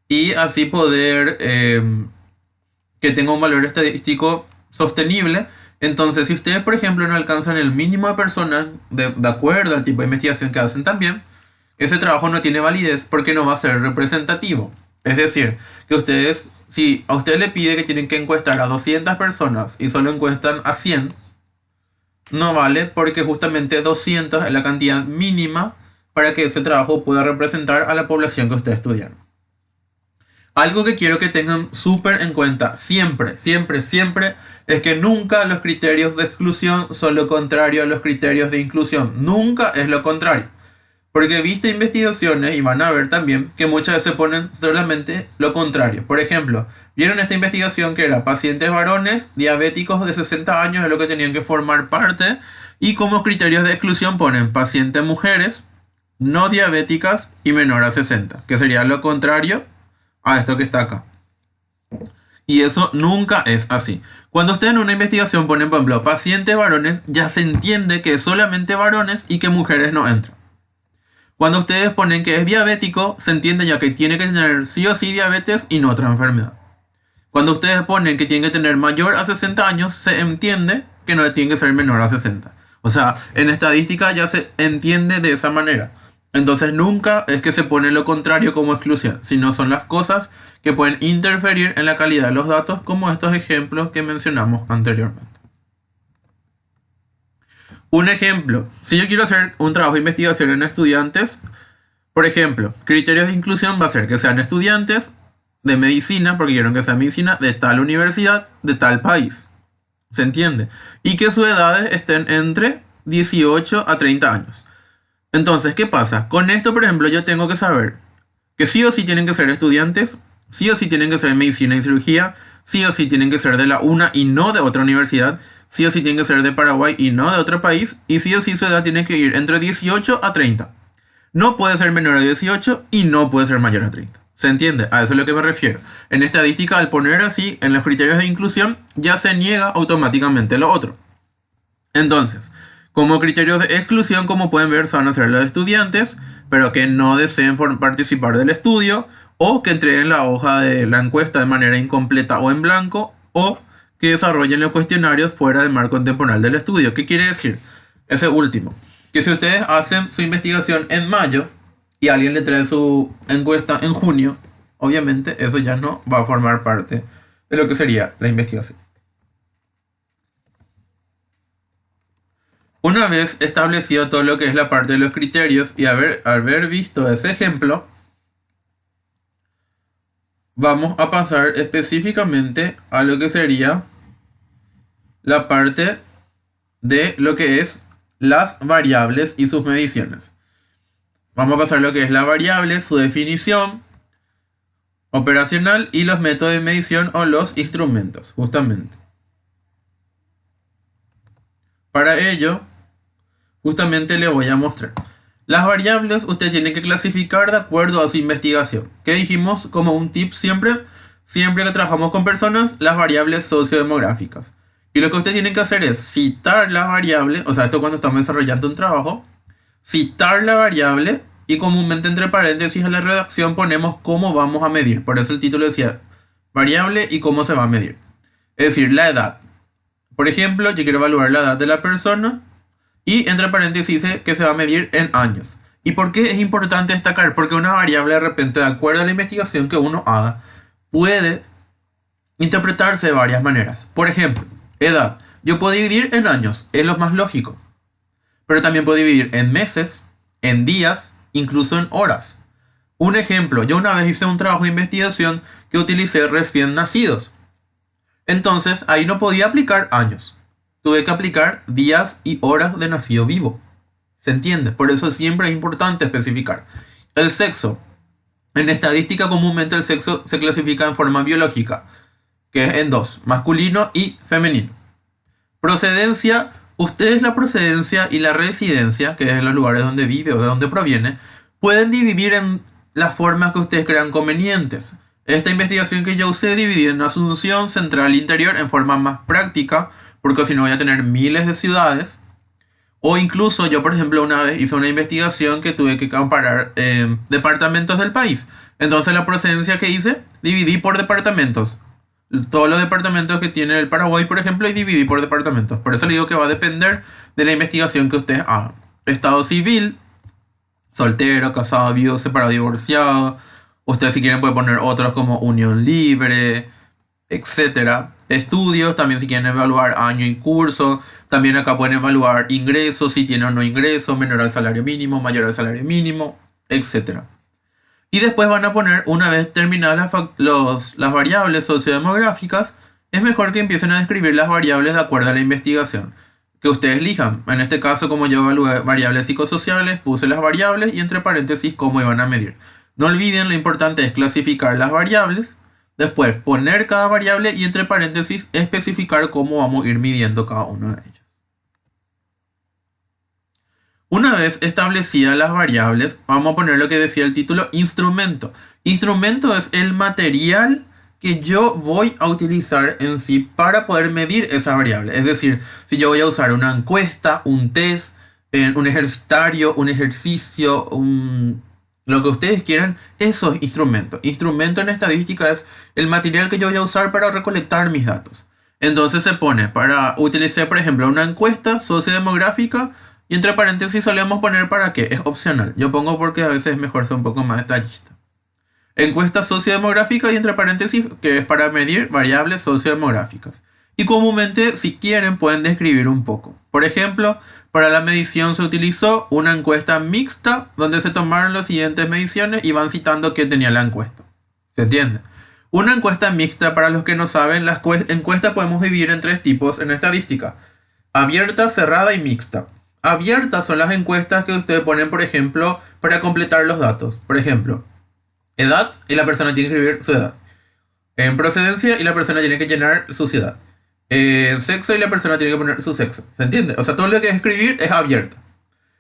y así poder que tenga un valor estadístico sostenible. Entonces, si ustedes, por ejemplo, no alcanzan el mínimo de personas de acuerdo al tipo de investigación que hacen también, ese trabajo no tiene validez porque no va a ser representativo. Es decir, que ustedes, si a usted le pide que tienen que encuestar a 200 personas y solo encuestan a 100, no vale porque justamente 200 es la cantidad mínima para que ese trabajo pueda representar a la población que ustedes estudian. Algo que quiero que tengan súper en cuenta siempre, siempre, siempre, es que nunca los criterios de exclusión son lo contrario a los criterios de inclusión. Nunca es lo contrario. Porque he visto investigaciones y van a ver también que muchas veces ponen solamente lo contrario. Por ejemplo, vieron esta investigación que era pacientes varones diabéticos de 60 años es lo que tenían que formar parte. Y como criterios de exclusión ponen pacientes mujeres no diabéticas y menor a 60, que sería lo contrario a esto que está acá. Y eso nunca es así. Cuando ustedes en una investigación ponen, por ejemplo, pacientes varones, ya se entiende que es solamente varones y que mujeres no entran. Cuando ustedes ponen que es diabético, se entiende ya que tiene que tener sí o sí diabetes y no otra enfermedad. Cuando ustedes ponen que tiene que tener mayor a 60 años, se entiende que no tiene que ser menor a 60. O sea, en estadística ya se entiende de esa manera. Entonces nunca es que se pone lo contrario como exclusión, sino son las cosas que pueden interferir en la calidad de los datos, como estos ejemplos que mencionamos anteriormente. Un ejemplo, si yo quiero hacer un trabajo de investigación en estudiantes, por ejemplo, criterios de inclusión va a ser que sean estudiantes de medicina, porque quiero que sean medicina de tal universidad, de tal país. ¿Se entiende? Y que sus edades estén entre 18 a 30 años. Entonces, ¿qué pasa? Con esto, por ejemplo, yo tengo que saber que sí o sí tienen que ser estudiantes, sí o sí tienen que ser medicina y cirugía, sí o sí tienen que ser de la UNA y no de otra universidad, sí o sí tienen que ser de Paraguay y no de otro país, y sí o sí su edad tiene que ir entre 18 a 30. No puede ser menor a 18 y no puede ser mayor a 30. ¿Se entiende? A eso es a lo que me refiero. En estadística, al poner así en los criterios de inclusión, ya se niega automáticamente lo otro. Entonces, como criterios de exclusión, como pueden ver, van a ser los estudiantes, pero que no deseen participar del estudio, o que entreguen la hoja de la encuesta de manera incompleta o en blanco, o que desarrollen los cuestionarios fuera del marco temporal del estudio. ¿Qué quiere decir? Ese último. Que si ustedes hacen su investigación en mayo y alguien le trae su encuesta en junio, obviamente eso ya no va a formar parte de lo que sería la investigación. Una vez establecido todo lo que es la parte de los criterios y haber visto ese ejemplo, vamos a pasar específicamente a lo que sería la parte de lo que es las variables y sus mediciones. Vamos a pasar a lo que es la variable, su definición operacional y los métodos de medición o los instrumentos, justamente. Para ello, justamente le voy a mostrar. Las variables usted tiene que clasificar de acuerdo a su investigación. ¿Qué dijimos como un tip siempre? Siempre que trabajamos con personas, las variables sociodemográficas. Y lo que usted tiene que hacer es citar la variable, o sea, esto cuando estamos desarrollando un trabajo, citar la variable y comúnmente entre paréntesis en la redacción ponemos cómo vamos a medir. Por eso el título decía variable y cómo se va a medir. Es decir, la edad. Por ejemplo, yo quiero evaluar la edad de la persona y entre paréntesis dice que se va a medir en años. ¿Y por qué es importante destacar? Porque una variable de repente, de acuerdo a la investigación que uno haga, puede interpretarse de varias maneras. Por ejemplo, edad. Yo puedo dividir en años, es lo más lógico. Pero también puedo dividir en meses, en días, incluso en horas. Un ejemplo, yo una vez hice un trabajo de investigación que utilicé recién nacidos. Entonces ahí no podía aplicar años. Tuve que aplicar días y horas de nacido vivo. ¿Se entiende? Por eso siempre es importante especificar. El sexo. En estadística comúnmente el sexo se clasifica en forma biológica, que es en dos, masculino y femenino. Procedencia, ustedes la procedencia y la residencia, que es los lugares donde vive o de donde proviene, pueden dividir en las formas que ustedes crean convenientes. Esta investigación que yo usé dividí en Asunción, Central e Interior en forma más práctica, porque si no voy a tener miles de ciudades. O incluso yo, por ejemplo, una vez hice una investigación que tuve que comparar departamentos del país. Entonces la procedencia que hice, dividí por departamentos. Todos los departamentos que tiene el Paraguay, por ejemplo, y dividí por departamentos. Por eso le digo que va a depender de la investigación que usted haga. Estado civil, soltero, casado, viudo, separado, divorciado. Ustedes si quieren pueden poner otros como unión libre, etcétera. Estudios, también si quieren evaluar año y curso. También acá pueden evaluar ingresos, si tiene o no ingresos, menor al salario mínimo, mayor al salario mínimo, etcétera. Y después van a poner, una vez terminadas las variables sociodemográficas, es mejor que empiecen a describir las variables de acuerdo a la investigación que ustedes elijan. En este caso, como yo evalué variables psicosociales, puse las variables y entre paréntesis cómo iban a medir. No olviden, lo importante es clasificar las variables, después poner cada variable y entre paréntesis especificar cómo vamos a ir midiendo cada una de ellas. Una vez establecidas las variables, vamos a poner lo que decía el título, instrumento. Instrumento es el material que yo voy a utilizar en sí para poder medir esa variable. Es decir, si yo voy a usar una encuesta, un test, un ejercitario, un ejercicio, lo que ustedes quieran, eso es instrumento. Instrumento en estadística es el material que yo voy a usar para recolectar mis datos. Entonces se pone para utilizar, por ejemplo, una encuesta sociodemográfica. Y entre paréntesis solemos poner para qué, es opcional. Yo pongo porque a veces es mejor ser un poco más detallista. Encuesta sociodemográfica y entre paréntesis que es para medir variables sociodemográficas. Y comúnmente si quieren pueden describir un poco. Por ejemplo, para la medición se utilizó una encuesta mixta donde se tomaron las siguientes mediciones y van citando qué tenía la encuesta. ¿Se entiende? Una encuesta mixta, para los que no saben, las encuestas podemos dividir en tres tipos en estadística. Abierta, cerrada y mixta. Abiertas son las encuestas que ustedes ponen, por ejemplo, para completar los datos. Por ejemplo, edad y la persona tiene que escribir su edad. En procedencia y la persona tiene que llenar su ciudad. Sexo y la persona tiene que poner su sexo. ¿Se entiende? O sea, todo lo que es escribir es abierta.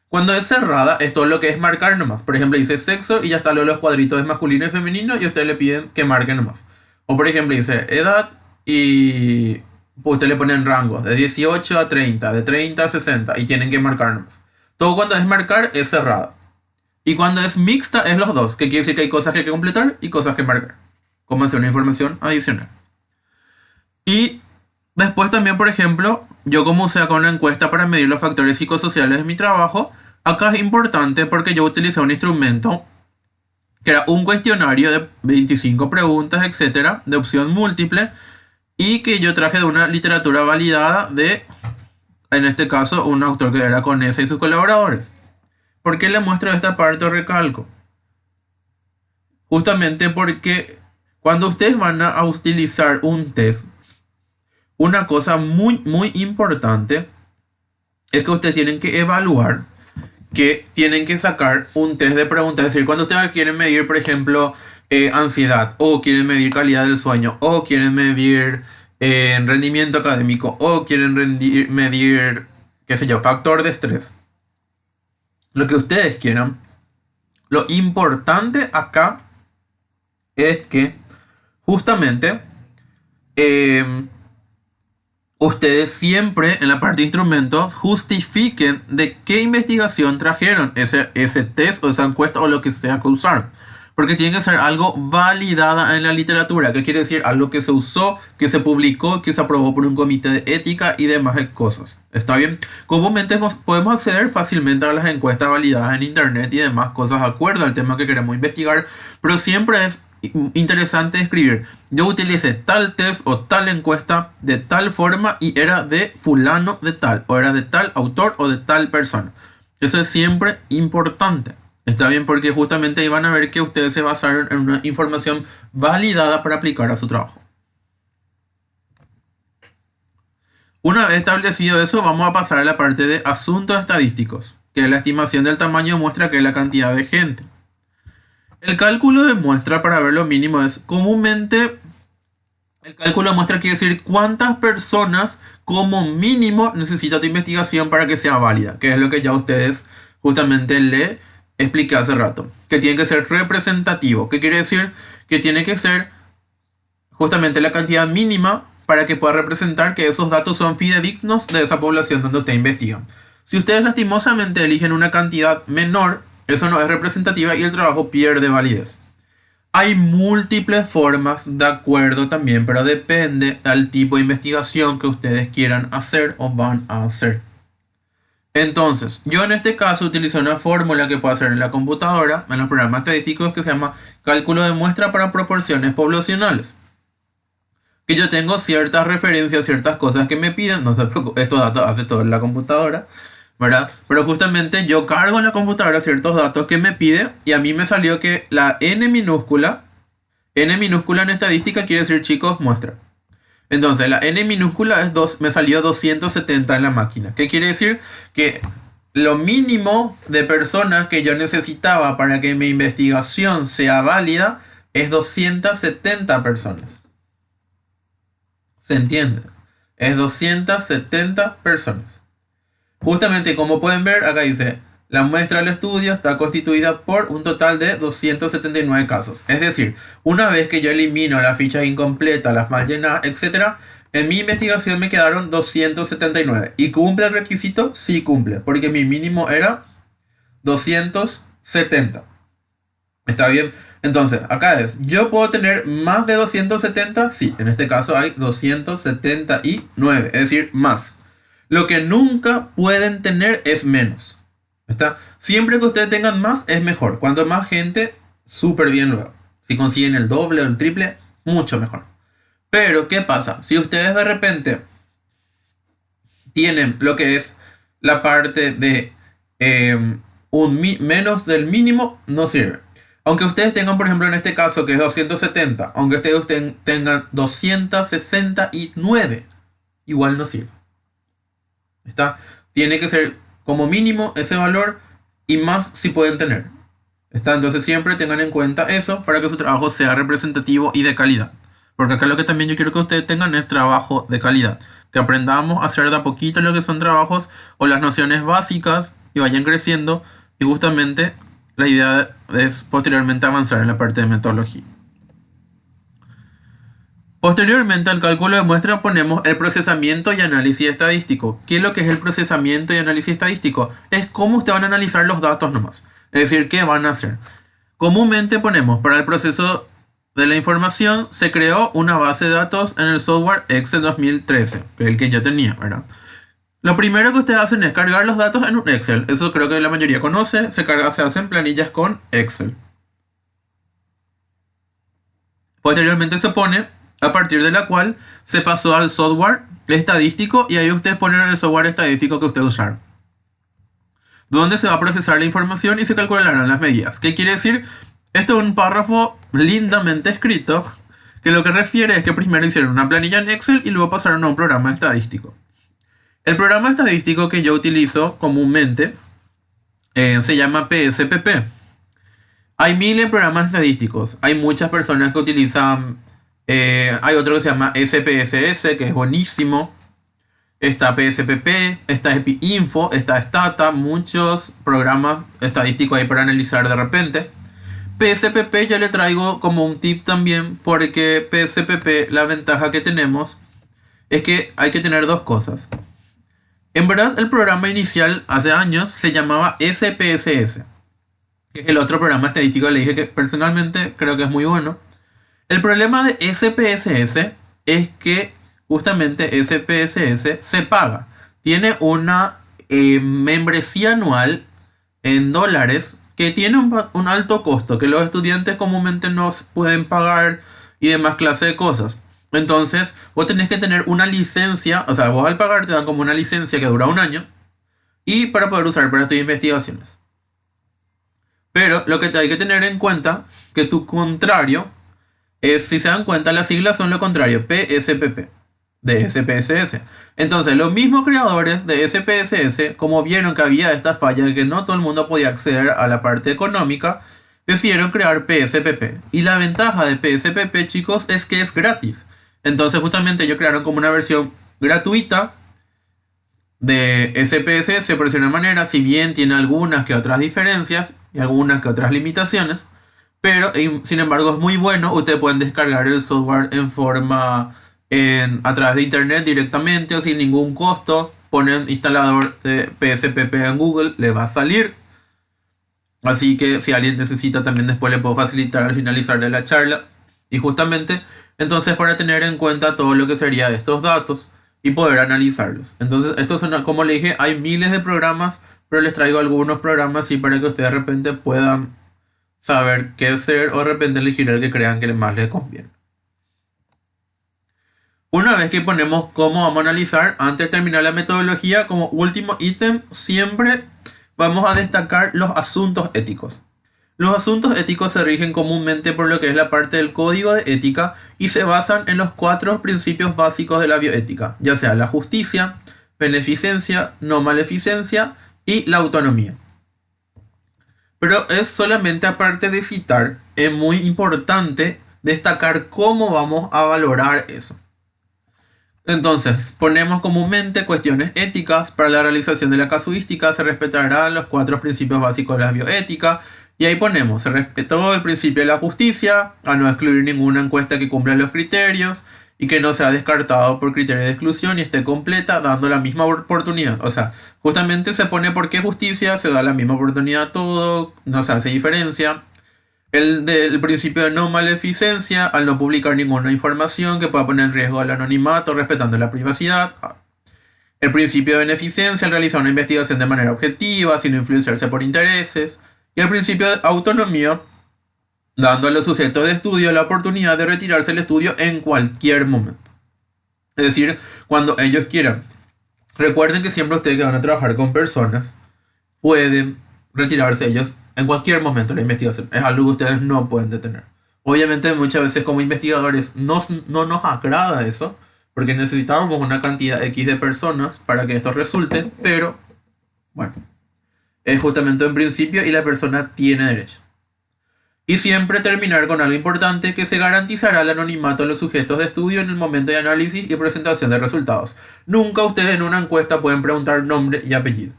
Cuando es cerrada es todo lo que es marcar nomás. Por ejemplo, dice sexo y ya está lo de los cuadritos es masculino y femenino y ustedes le piden que marque nomás. O por ejemplo, dice edad y pues usted le ponen rangos de 18 a 30, de 30 a 60 y tienen que marcar nomás. Todo cuando es marcar es cerrada. Y cuando es mixta es los dos, que quiere decir que hay cosas que hay que completar y cosas que marcar. Como hacer una información adicional. Y después también, por ejemplo, yo como usé acá una encuesta para medir los factores psicosociales de mi trabajo, acá es importante porque yo utilicé un instrumento que era un cuestionario de 25 preguntas, etcétera, de opción múltiple, y que yo traje de una literatura validada de, en este caso, un autor que era Conesa y sus colaboradores. ¿Por qué le muestro esta parte o recalco? Justamente porque cuando ustedes van a utilizar un test, una cosa muy importante es que ustedes tienen que evaluar, que tienen que sacar un test de preguntas. Es decir, cuando ustedes quieren medir, por ejemplo, ansiedad, o quieren medir calidad del sueño, o quieren medir rendimiento académico, o quieren medir, qué sé yo, factor de estrés. Lo que ustedes quieran. Lo importante acá es que justamente eh, ustedes siempre en la parte de instrumentos justifiquen de qué investigación trajeron ese test o esa encuesta o lo que sea que usaron. Porque tiene que ser algo validada en la literatura, que quiere decir algo que se usó, que se publicó, que se aprobó por un comité de ética y demás cosas. ¿Está bien? Comúnmente podemos acceder fácilmente a las encuestas validadas en internet y demás cosas de acuerdo al tema que queremos investigar, pero siempre es interesante escribir: yo utilicé tal test o tal encuesta de tal forma y era de fulano de tal, o era de tal autor o de tal persona. Eso es siempre importante. Está bien, porque justamente ahí van a ver que ustedes se basaron en una información validada para aplicar a su trabajo. Una vez establecido eso, vamos a pasar a la parte de asuntos estadísticos, que es la estimación del tamaño muestra, que es la cantidad de gente. El cálculo de muestra para ver lo mínimo es comúnmente, el cálculo de muestra quiere decir cuántas personas como mínimo necesita tu investigación para que sea válida, que es lo que ya ustedes justamente le expliqué hace rato, que tiene que ser representativo, que quiere decir que tiene que ser justamente la cantidad mínima para que pueda representar que esos datos son fidedignos de esa población donde ustedes investigan. Si ustedes lastimosamente eligen una cantidad menor, eso no es representativa y el trabajo pierde validez. Hay múltiples formas de acuerdo también, pero depende del tipo de investigación que ustedes quieran hacer o van a hacer. Entonces, yo en este caso utilicé una fórmula que puedo hacer en la computadora, en los programas estadísticos, que se llama cálculo de muestra para proporciones poblacionales. Que yo tengo ciertas referencias, ciertas cosas que me piden, no se preocupe, estos datos hace todo en la computadora, ¿verdad? Pero justamente yo cargo en la computadora ciertos datos que me pide y a mí me salió que la n minúscula en estadística quiere decir, chicos, muestra. Entonces la n minúscula es me salió 270 en la máquina. ¿Qué quiere decir? Que lo mínimo de personas que yo necesitaba para que mi investigación sea válida es 270 personas. ¿Se entiende? Es 270 personas. Justamente como pueden ver, acá dice, la muestra del estudio está constituida por un total de 279 casos. Es decir, una vez que yo elimino las fichas incompletas, las mal llenadas, etc., en mi investigación me quedaron 279. ¿Y cumple el requisito? Sí cumple, porque mi mínimo era 270. ¿Está bien? Entonces, acá es, ¿yo puedo tener más de 270? Sí, en este caso hay 279, es decir, más. Lo que nunca pueden tener es menos. ¿Está? Siempre que ustedes tengan más es mejor. Cuanto más gente, súper bien luego. Si consiguen el doble o el triple, mucho mejor. Pero, ¿qué pasa? Si ustedes de repente tienen lo que es la parte de menos del mínimo, no sirve. Aunque ustedes tengan, por ejemplo, en este caso, que es 270, aunque ustedes tengan 269, igual no sirve. ¿Está? Tiene que ser como mínimo ese valor y más si pueden tener. ¿Está? Entonces siempre tengan en cuenta eso para que su trabajo sea representativo y de calidad. Porque acá lo que también yo quiero que ustedes tengan es trabajo de calidad. Que aprendamos a hacer de a poquito lo que son trabajos o las nociones básicas y vayan creciendo. Y justamente la idea es posteriormente avanzar en la parte de metodología. Posteriormente al cálculo de muestra ponemos el procesamiento y análisis estadístico. ¿Qué es lo que es el procesamiento y análisis estadístico? Es cómo ustedes van a analizar los datos nomás. Es decir, ¿qué van a hacer? Comúnmente ponemos para el proceso de la información, se creó una base de datos en el software Excel 2013, que es el que yo tenía, ¿verdad? Lo primero que ustedes hacen es cargar los datos en un Excel. Eso creo que la mayoría conoce. Se hacen planillas con Excel. Posteriormente se pone a partir de la cual se pasó al software estadístico y ahí ustedes ponen el software estadístico que ustedes usaron, donde se va a procesar la información y se calcularán las medidas. ¿Qué quiere decir? Esto es un párrafo lindamente escrito que lo que refiere es que primero hicieron una planilla en Excel y luego pasaron a un programa estadístico. El programa estadístico que yo utilizo comúnmente se llama PSPP. Hay miles de programas estadísticos. Hay muchas personas que utilizan... hay otro que se llama SPSS, que es buenísimo. Está PSPP, está EpiInfo, está Stata. Muchos programas estadísticos ahí para analizar de repente. PSPP yo le traigo como un tip también, porque PSPP, la ventaja que tenemos es que hay que tener dos cosas. En verdad, el programa inicial hace años se llamaba SPSS, que es el otro programa estadístico que le dije que personalmente creo que es muy bueno. El problema de SPSS es que justamente SPSS se paga. Tiene una membresía anual en dólares que tiene un alto costo, que los estudiantes comúnmente no pueden pagar y demás clases de cosas. Entonces, vos tenés que tener una licencia, o sea, vos al pagar te dan como una licencia que dura un año y para poder usar para tus investigaciones. Pero lo que hay que tener en cuenta que tu contrario es, si se dan cuenta, las siglas son lo contrario, PSPP, de SPSS. Entonces, los mismos creadores de SPSS, como vieron que había esta falla de que no todo el mundo podía acceder a la parte económica, decidieron crear PSPP. Y la ventaja de PSPP, chicos, es que es gratis. Entonces, justamente ellos crearon como una versión gratuita de SPSS, por decirlo de una manera, si bien tiene algunas que otras diferencias y algunas que otras limitaciones, pero sin embargo es muy bueno. Ustedes pueden descargar el software en forma a través de internet directamente o sin ningún costo. Ponen instalador de PSPP en Google, le va a salir. Así que si alguien necesita también después le puedo facilitar al finalizar de la charla. Y justamente entonces para tener en cuenta todo lo que sería estos datos y poder analizarlos. Entonces estos son, como le dije, hay miles de programas, pero les traigo algunos programas así para que ustedes de repente puedan saber qué hacer o de repente elegir el que crean que más les conviene. Una vez que ponemos cómo vamos a analizar, antes de terminar la metodología, como último ítem, siempre vamos a destacar los asuntos éticos. Los asuntos éticos se rigen comúnmente por lo que es la parte del código de ética y se basan en los 4 principios básicos de la bioética, ya sea la justicia, beneficencia, no maleficencia y la autonomía. Pero es solamente, aparte de citar, es muy importante destacar cómo vamos a valorar eso. Entonces, ponemos comúnmente cuestiones éticas. Para la realización de la casuística se respetarán los 4 principios básicos de la bioética. Y ahí ponemos, se respetó el principio de la justicia, a no excluir ninguna encuesta que cumpla los criterios y que no sea descartado por criterio de exclusión y esté completa, dando la misma oportunidad. O sea, justamente se pone por qué justicia, se da la misma oportunidad a todo, no se hace diferencia. El del principio de no maleficencia, al no publicar ninguna información que pueda poner en riesgo el anonimato, respetando la privacidad. El principio de beneficencia, al realizar una investigación de manera objetiva, sin influenciarse por intereses. Y el principio de autonomía, dando a los sujetos de estudio la oportunidad de retirarse del estudio en cualquier momento. Es decir, cuando ellos quieran. Recuerden que siempre ustedes que van a trabajar con personas pueden retirarse ellos en cualquier momento de la investigación. Es algo que ustedes no pueden detener. Obviamente muchas veces como investigadores no nos agrada eso, porque necesitamos una cantidad X de personas para que esto resulte, pero bueno, es justamente un principio y la persona tiene derecho. Y siempre terminar con algo importante, que se garantizará el anonimato de los sujetos de estudio en el momento de análisis y presentación de resultados. Nunca ustedes en una encuesta pueden preguntar nombre y apellido,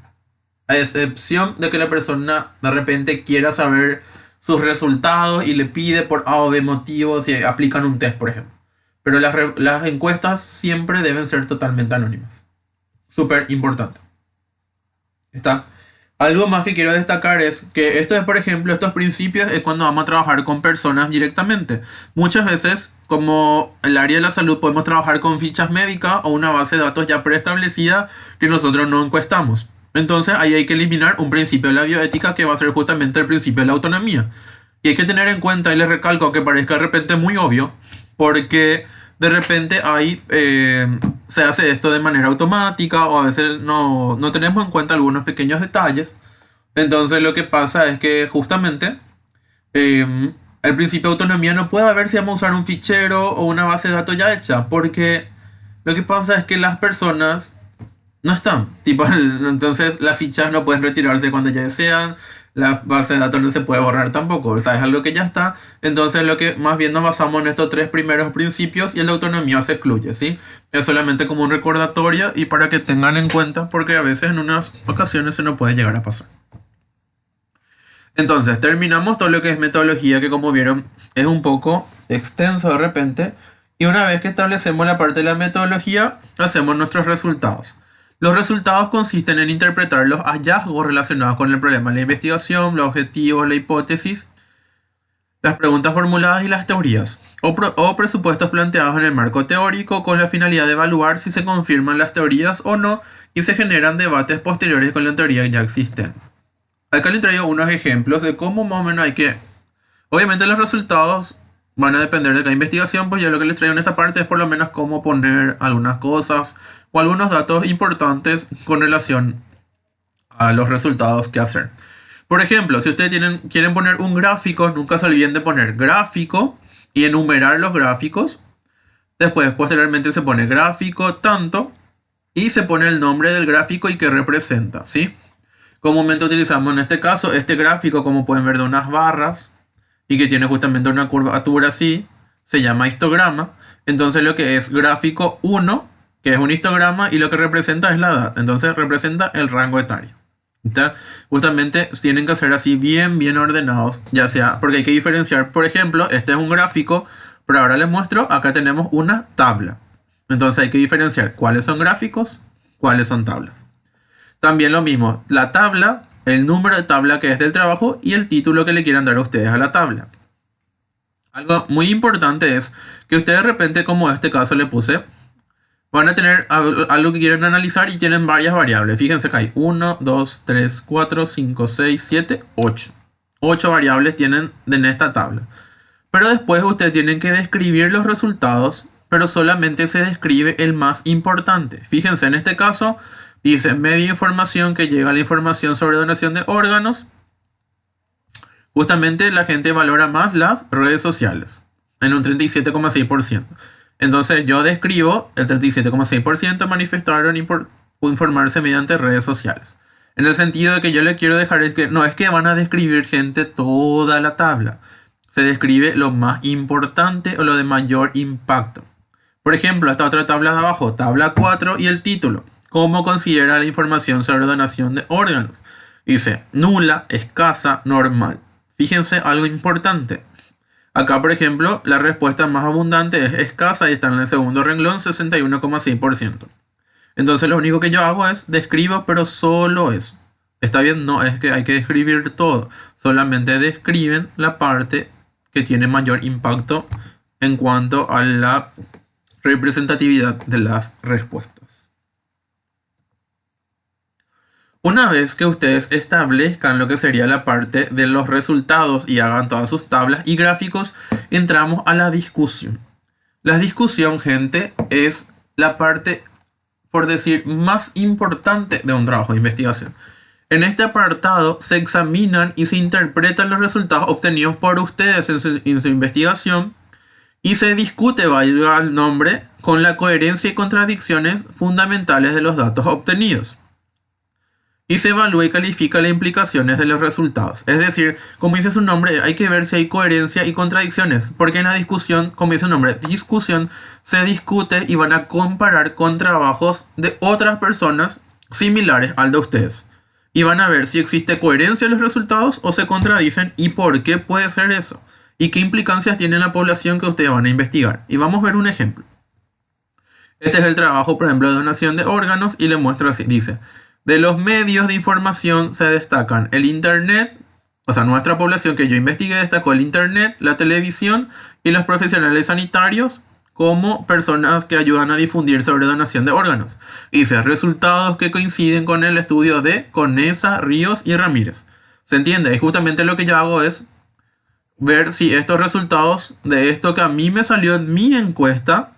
a excepción de que la persona de repente quiera saber sus resultados y le pide por A o B motivos si aplican un test, por ejemplo. Pero las encuestas siempre deben ser totalmente anónimas. Súper importante. ¿Está? Algo más que quiero destacar es que esto es, por ejemplo, estos principios es cuando vamos a trabajar con personas directamente. Muchas veces, como el área de la salud, podemos trabajar con fichas médicas o una base de datos ya preestablecida que nosotros no encuestamos. Entonces ahí hay que eliminar un principio de la bioética que va a ser justamente el principio de la autonomía. Y hay que tener en cuenta, y les recalco que parezca de repente muy obvio, porque de repente se hace esto de manera automática o a veces no tenemos en cuenta algunos pequeños detalles. Entonces lo que pasa es que justamente el principio de autonomía no puede haber si vamos a usar un fichero o una base de datos ya hecha, porque lo que pasa es que las personas no están. Tipo, entonces las fichas no pueden retirarse cuando ya desean. La base de datos no se puede borrar tampoco. O sea, es algo que ya está. Entonces lo que más bien nos basamos en estos tres primeros principios y el de autonomía se excluye, ¿sí? Es solamente como un recordatorio y para que tengan en cuenta porque a veces en unas ocasiones se nos puede llegar a pasar. Entonces, terminamos todo lo que es metodología, que como vieron es un poco extenso de repente. Y una vez que establecemos la parte de la metodología, hacemos nuestros resultados. Los resultados consisten en interpretar los hallazgos relacionados con el problema de la investigación, los objetivos, la hipótesis, las preguntas formuladas y las teorías, o presupuestos planteados en el marco teórico con la finalidad de evaluar si se confirman las teorías o no y se generan debates posteriores con la teoría ya existente. Acá les traigo unos ejemplos de cómo más o menos hay que... Obviamente los resultados van a depender de cada investigación, pues yo lo que les traigo en esta parte es por lo menos cómo poner algunas cosas o algunos datos importantes con relación a los resultados que hacer. Por ejemplo, si ustedes quieren poner un gráfico, nunca se olviden de poner gráfico y enumerar los gráficos. Después, posteriormente se pone gráfico tanto y se pone el nombre del gráfico y qué representa, ¿sí? Comúnmente utilizamos en este caso este gráfico, como pueden ver, de unas barras y que tiene justamente una curvatura así, se llama histograma. Entonces lo que es gráfico 1, que es un histograma, y lo que representa es la edad, entonces representa el rango etario. Entonces, justamente tienen que ser así bien ordenados, ya sea, porque hay que diferenciar, por ejemplo, este es un gráfico, pero ahora les muestro, acá tenemos una tabla. Entonces hay que diferenciar cuáles son gráficos, cuáles son tablas. También lo mismo, la tabla, el número de tabla que es del trabajo y el título que le quieran dar a ustedes a la tabla. Algo muy importante es que ustedes de repente, como en este caso le puse, van a tener algo que quieren analizar y tienen varias variables. Fíjense que hay 1, 2, 3, 4, 5, 6, 7, 8. 8 variables tienen en esta tabla. Pero después ustedes tienen que describir los resultados, pero solamente se describe el más importante. Fíjense, en este caso dice media información que llega a la información sobre donación de órganos. Justamente la gente valora más las redes sociales, en un 37,6%. Entonces yo describo el 37,6% manifestaron informarse mediante redes sociales. En el sentido de que yo le quiero dejar es que no es que van a describir gente toda la tabla. Se describe lo más importante o lo de mayor impacto. Por ejemplo, esta otra tabla de abajo, tabla 4 y el título. ¿Cómo considera la información sobre donación de órganos? Dice nula, escasa, normal. Fíjense algo importante. Acá, por ejemplo, la respuesta más abundante es escasa y está en el segundo renglón, 61,6%. Entonces lo único que yo hago es describo, pero solo eso. Está bien, no es que hay que describir todo. Solamente describen la parte que tiene mayor impacto en cuanto a la representatividad de las respuestas. Una vez que ustedes establezcan lo que sería la parte de los resultados y hagan todas sus tablas y gráficos, entramos a la discusión. La discusión, gente, es la parte, por decir, más importante de un trabajo de investigación. En este apartado se examinan y se interpretan los resultados obtenidos por ustedes en su investigación y se discute, valga el nombre, con la coherencia y contradicciones fundamentales de los datos obtenidos. Y se evalúa y califica las implicaciones de los resultados. Es decir, como dice su nombre, hay que ver si hay coherencia y contradicciones. Porque en la discusión, como dice su nombre, discusión, se discute y van a comparar con trabajos de otras personas similares al de ustedes. Y van a ver si existe coherencia en los resultados o se contradicen y por qué puede ser eso. Y qué implicancias tiene en la población que ustedes van a investigar. Y vamos a ver un ejemplo. Este es el trabajo, por ejemplo, de donación de órganos y le muestro así. Dice... De los medios de información se destacan el internet, o sea, nuestra población que yo investigué destacó el internet, la televisión y los profesionales sanitarios como personas que ayudan a difundir sobre donación de órganos. Dice, resultados que coinciden con el estudio de Conesa, Ríos y Ramírez. ¿Se entiende? Y justamente lo que yo hago es ver si estos resultados de esto que a mí me salió en mi encuesta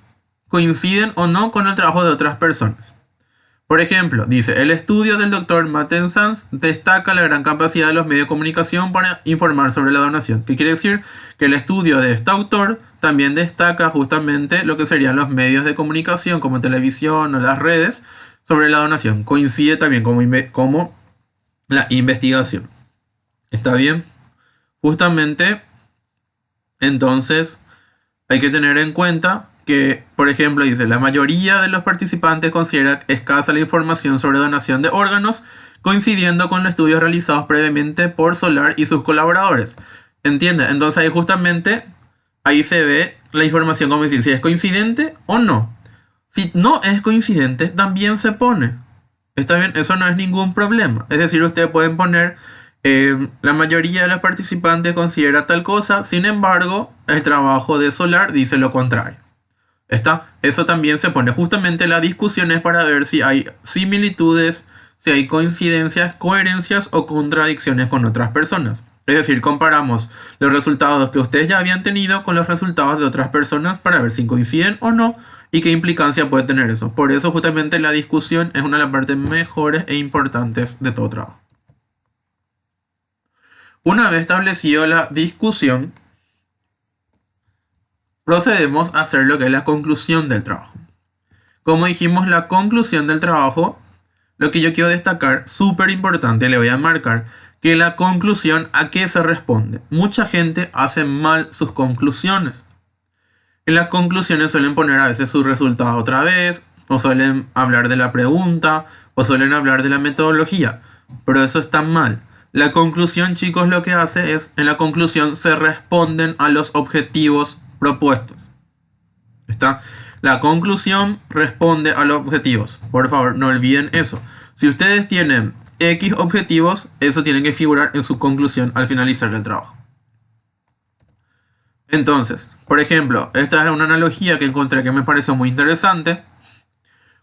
coinciden o no con el trabajo de otras personas. Por ejemplo, dice, el estudio del Dr. Mattensans destaca la gran capacidad de los medios de comunicación para informar sobre la donación. ¿Qué quiere decir? Que el estudio de este autor también destaca justamente lo que serían los medios de comunicación como televisión o las redes sobre la donación. Coincide también como la investigación. ¿Está bien? Justamente, entonces, hay que tener en cuenta que, por ejemplo, dice, la mayoría de los participantes considera escasa la información sobre donación de órganos, coincidiendo con los estudios realizados previamente por Solar y sus colaboradores. ¿Entiende? Entonces ahí justamente, ahí se ve la información como decir si es coincidente o no. Si no es coincidente, también se pone. ¿Está bien? Eso no es ningún problema. Es decir, ustedes pueden poner, la mayoría de los participantes considera tal cosa, sin embargo, el trabajo de Solar dice lo contrario. Eso también se pone. Justamente la discusión es para ver si hay similitudes, si hay coincidencias, coherencias o contradicciones con otras personas. Es decir, comparamos los resultados que ustedes ya habían tenido con los resultados de otras personas para ver si coinciden o no y qué implicancia puede tener eso. Por eso justamente la discusión es una de las partes mejores e importantes de todo trabajo. Una vez establecido la discusión, procedemos a hacer lo que es la conclusión del trabajo. Como dijimos, la conclusión del trabajo, lo que yo quiero destacar, súper importante, le voy a marcar, que la conclusión, ¿a qué se responde? Mucha gente hace mal sus conclusiones. En las conclusiones suelen poner a veces sus resultados otra vez, o suelen hablar de la pregunta, o suelen hablar de la metodología, pero eso está mal. La conclusión, chicos, lo que hace es, en la conclusión se responden a los objetivos propuestos. La conclusión responde a los objetivos. Por favor, no olviden eso. Si ustedes tienen X objetivos, eso tiene que figurar en su conclusión al finalizar el trabajo. Entonces, por ejemplo, esta es una analogía que encontré que me pareció muy interesante.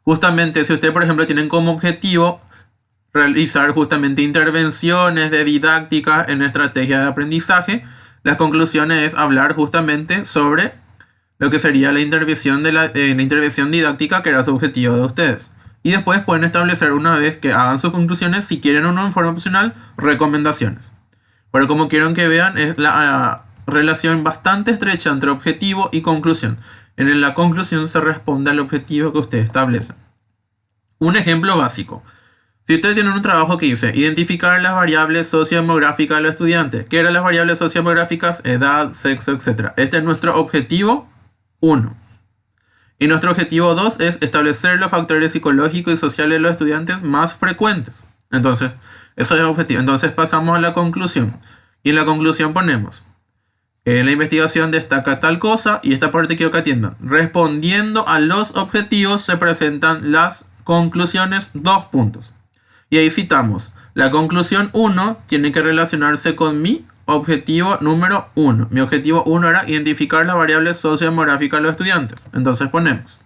Justamente, si ustedes, por ejemplo, tienen como objetivo realizar justamente intervenciones de didáctica en estrategia de aprendizaje, la conclusión es hablar justamente sobre lo que sería la intervención, la intervención didáctica, que era su objetivo de ustedes. Y después pueden establecer, una vez que hagan sus conclusiones, si quieren o no en forma opcional, recomendaciones. Pero como quieren que vean, es la relación bastante estrecha entre objetivo y conclusión. En la conclusión se responde al objetivo que ustedes establecen. Un ejemplo básico. Si ustedes tienen un trabajo que dice identificar las variables sociodemográficas de los estudiantes, ¿qué eran las variables sociodemográficas? Edad, sexo, etc. Este es nuestro objetivo 1. Y nuestro objetivo 2 es establecer los factores psicológicos y sociales de los estudiantes más frecuentes. Entonces, eso es el objetivo. Entonces pasamos a la conclusión. Y en la conclusión ponemos, la investigación destaca tal cosa, y esta parte quiero que atiendan. Respondiendo a los objetivos se presentan las conclusiones, 2 puntos. Y ahí citamos, la conclusión 1 tiene que relacionarse con mi objetivo número 1. Mi objetivo 1 era identificar las variables sociodemográficas de los estudiantes. Entonces ponemos,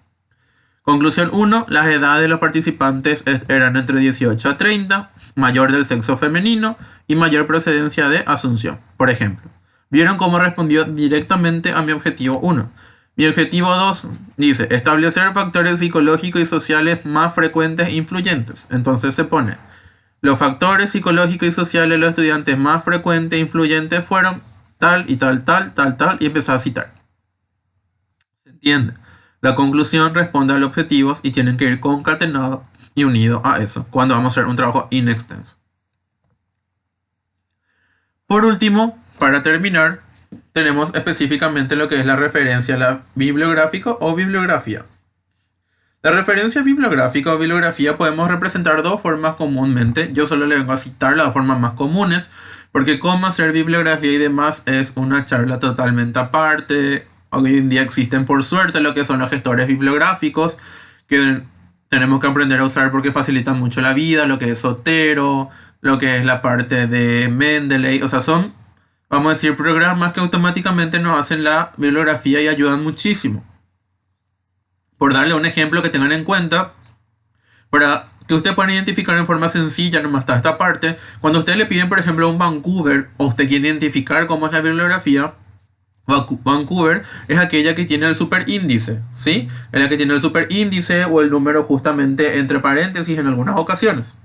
conclusión 1, las edades de los participantes eran entre 18 a 30, mayor del sexo femenino y mayor procedencia de Asunción, por ejemplo. ¿Vieron cómo respondió directamente a mi objetivo 1? Mi objetivo 2 dice, establecer factores psicológicos y sociales más frecuentes e influyentes. Entonces se pone, los factores psicológicos y sociales de los estudiantes más frecuentes e influyentes fueron tal y tal, tal, tal, tal, y empezó a citar. ¿Se entiende? La conclusión responde a los objetivos y tienen que ir concatenados y unidos a eso, cuando vamos a hacer un trabajo inextenso. Por último, para terminar, tenemos específicamente lo que es la referencia bibliográfica o bibliografía. La referencia bibliográfica o bibliografía podemos representar 2 formas comúnmente. Yo solo le vengo a citar las 2 formas más comunes, porque cómo hacer bibliografía y demás es una charla totalmente aparte. Hoy en día existen, por suerte, lo que son los gestores bibliográficos, que tenemos que aprender a usar porque facilitan mucho la vida, lo que es Zotero, lo que es la parte de Mendeley, o sea, son, vamos a decir, programas que automáticamente nos hacen la bibliografía y ayudan muchísimo. Por darle un ejemplo que tengan en cuenta, para que ustedes puedan identificar en forma sencilla, nomás está esta parte, cuando ustedes le piden, por ejemplo, un Vancouver, o usted quiere identificar cómo es la bibliografía, Vancouver es aquella que tiene el superíndice, ¿sí? Es la que tiene el superíndice o el número justamente entre paréntesis en algunas ocasiones.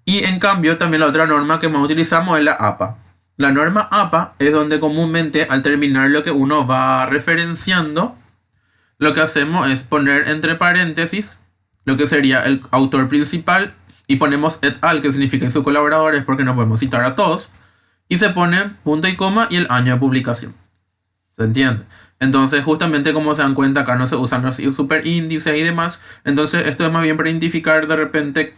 Y en cambio, también la otra norma que más utilizamos es la APA. La norma APA es donde comúnmente al terminar lo que uno va referenciando, lo que hacemos es poner entre paréntesis lo que sería el autor principal y ponemos et al, que significa sus colaboradores, porque no podemos citar a todos, y se pone punto y coma y el año de publicación. ¿Se entiende? Entonces, justamente como se dan cuenta, acá no se usan los superíndices y demás. Entonces, esto es más bien para identificar de repente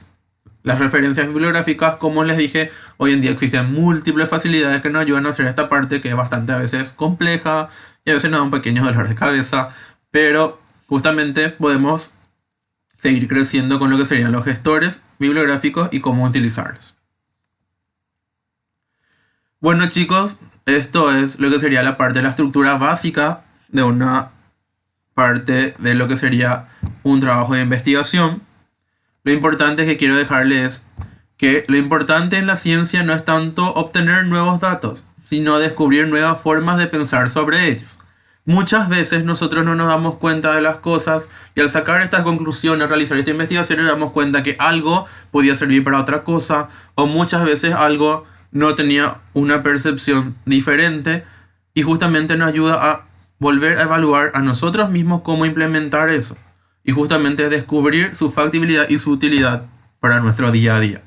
las referencias bibliográficas. Como les dije, hoy en día existen múltiples facilidades que nos ayudan a hacer esta parte que es bastante a veces compleja y a veces nos da un pequeño dolor de cabeza, pero justamente podemos seguir creciendo con lo que serían los gestores bibliográficos y cómo utilizarlos. Bueno chicos, esto es lo que sería la parte de la estructura básica de una parte de lo que sería un trabajo de investigación. Lo importante que quiero dejarles es que lo importante en la ciencia no es tanto obtener nuevos datos, sino descubrir nuevas formas de pensar sobre ellos. Muchas veces nosotros no nos damos cuenta de las cosas y al sacar estas conclusiones, realizar esta investigación, nos damos cuenta que algo podía servir para otra cosa o muchas veces algo no tenía una percepción diferente y justamente nos ayuda a volver a evaluar a nosotros mismos cómo implementar eso y justamente descubrir su factibilidad y su utilidad para nuestro día a día.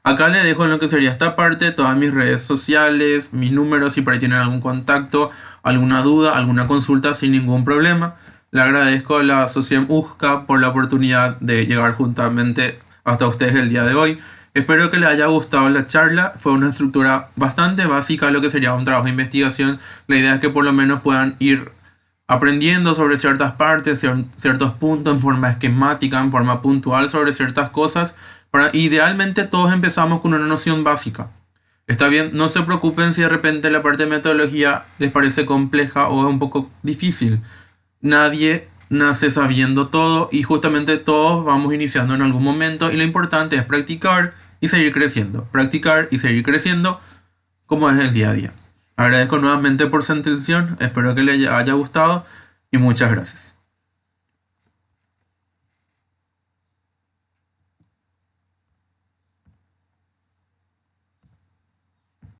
Acá les dejo en lo que sería esta parte todas mis redes sociales, mis números, si por ahí tienen algún contacto, alguna duda, alguna consulta sin ningún problema. Le agradezco a la Sociedad USCA por la oportunidad de llegar juntamente hasta ustedes el día de hoy. Espero que les haya gustado la charla. Fue una estructura bastante básica de lo que sería un trabajo de investigación. La idea es que por lo menos puedan ir aprendiendo sobre ciertas partes, ciertos puntos en forma esquemática, en forma puntual sobre ciertas cosas. Idealmente todos empezamos con una noción básica. Está bien, no se preocupen si de repente la parte de metodología les parece compleja o es un poco difícil. Nadie nace sabiendo todo y justamente todos vamos iniciando en algún momento y lo importante es practicar y seguir creciendo. Practicar y seguir creciendo como es el día a día. Agradezco nuevamente por su atención, espero que les haya gustado y muchas gracias.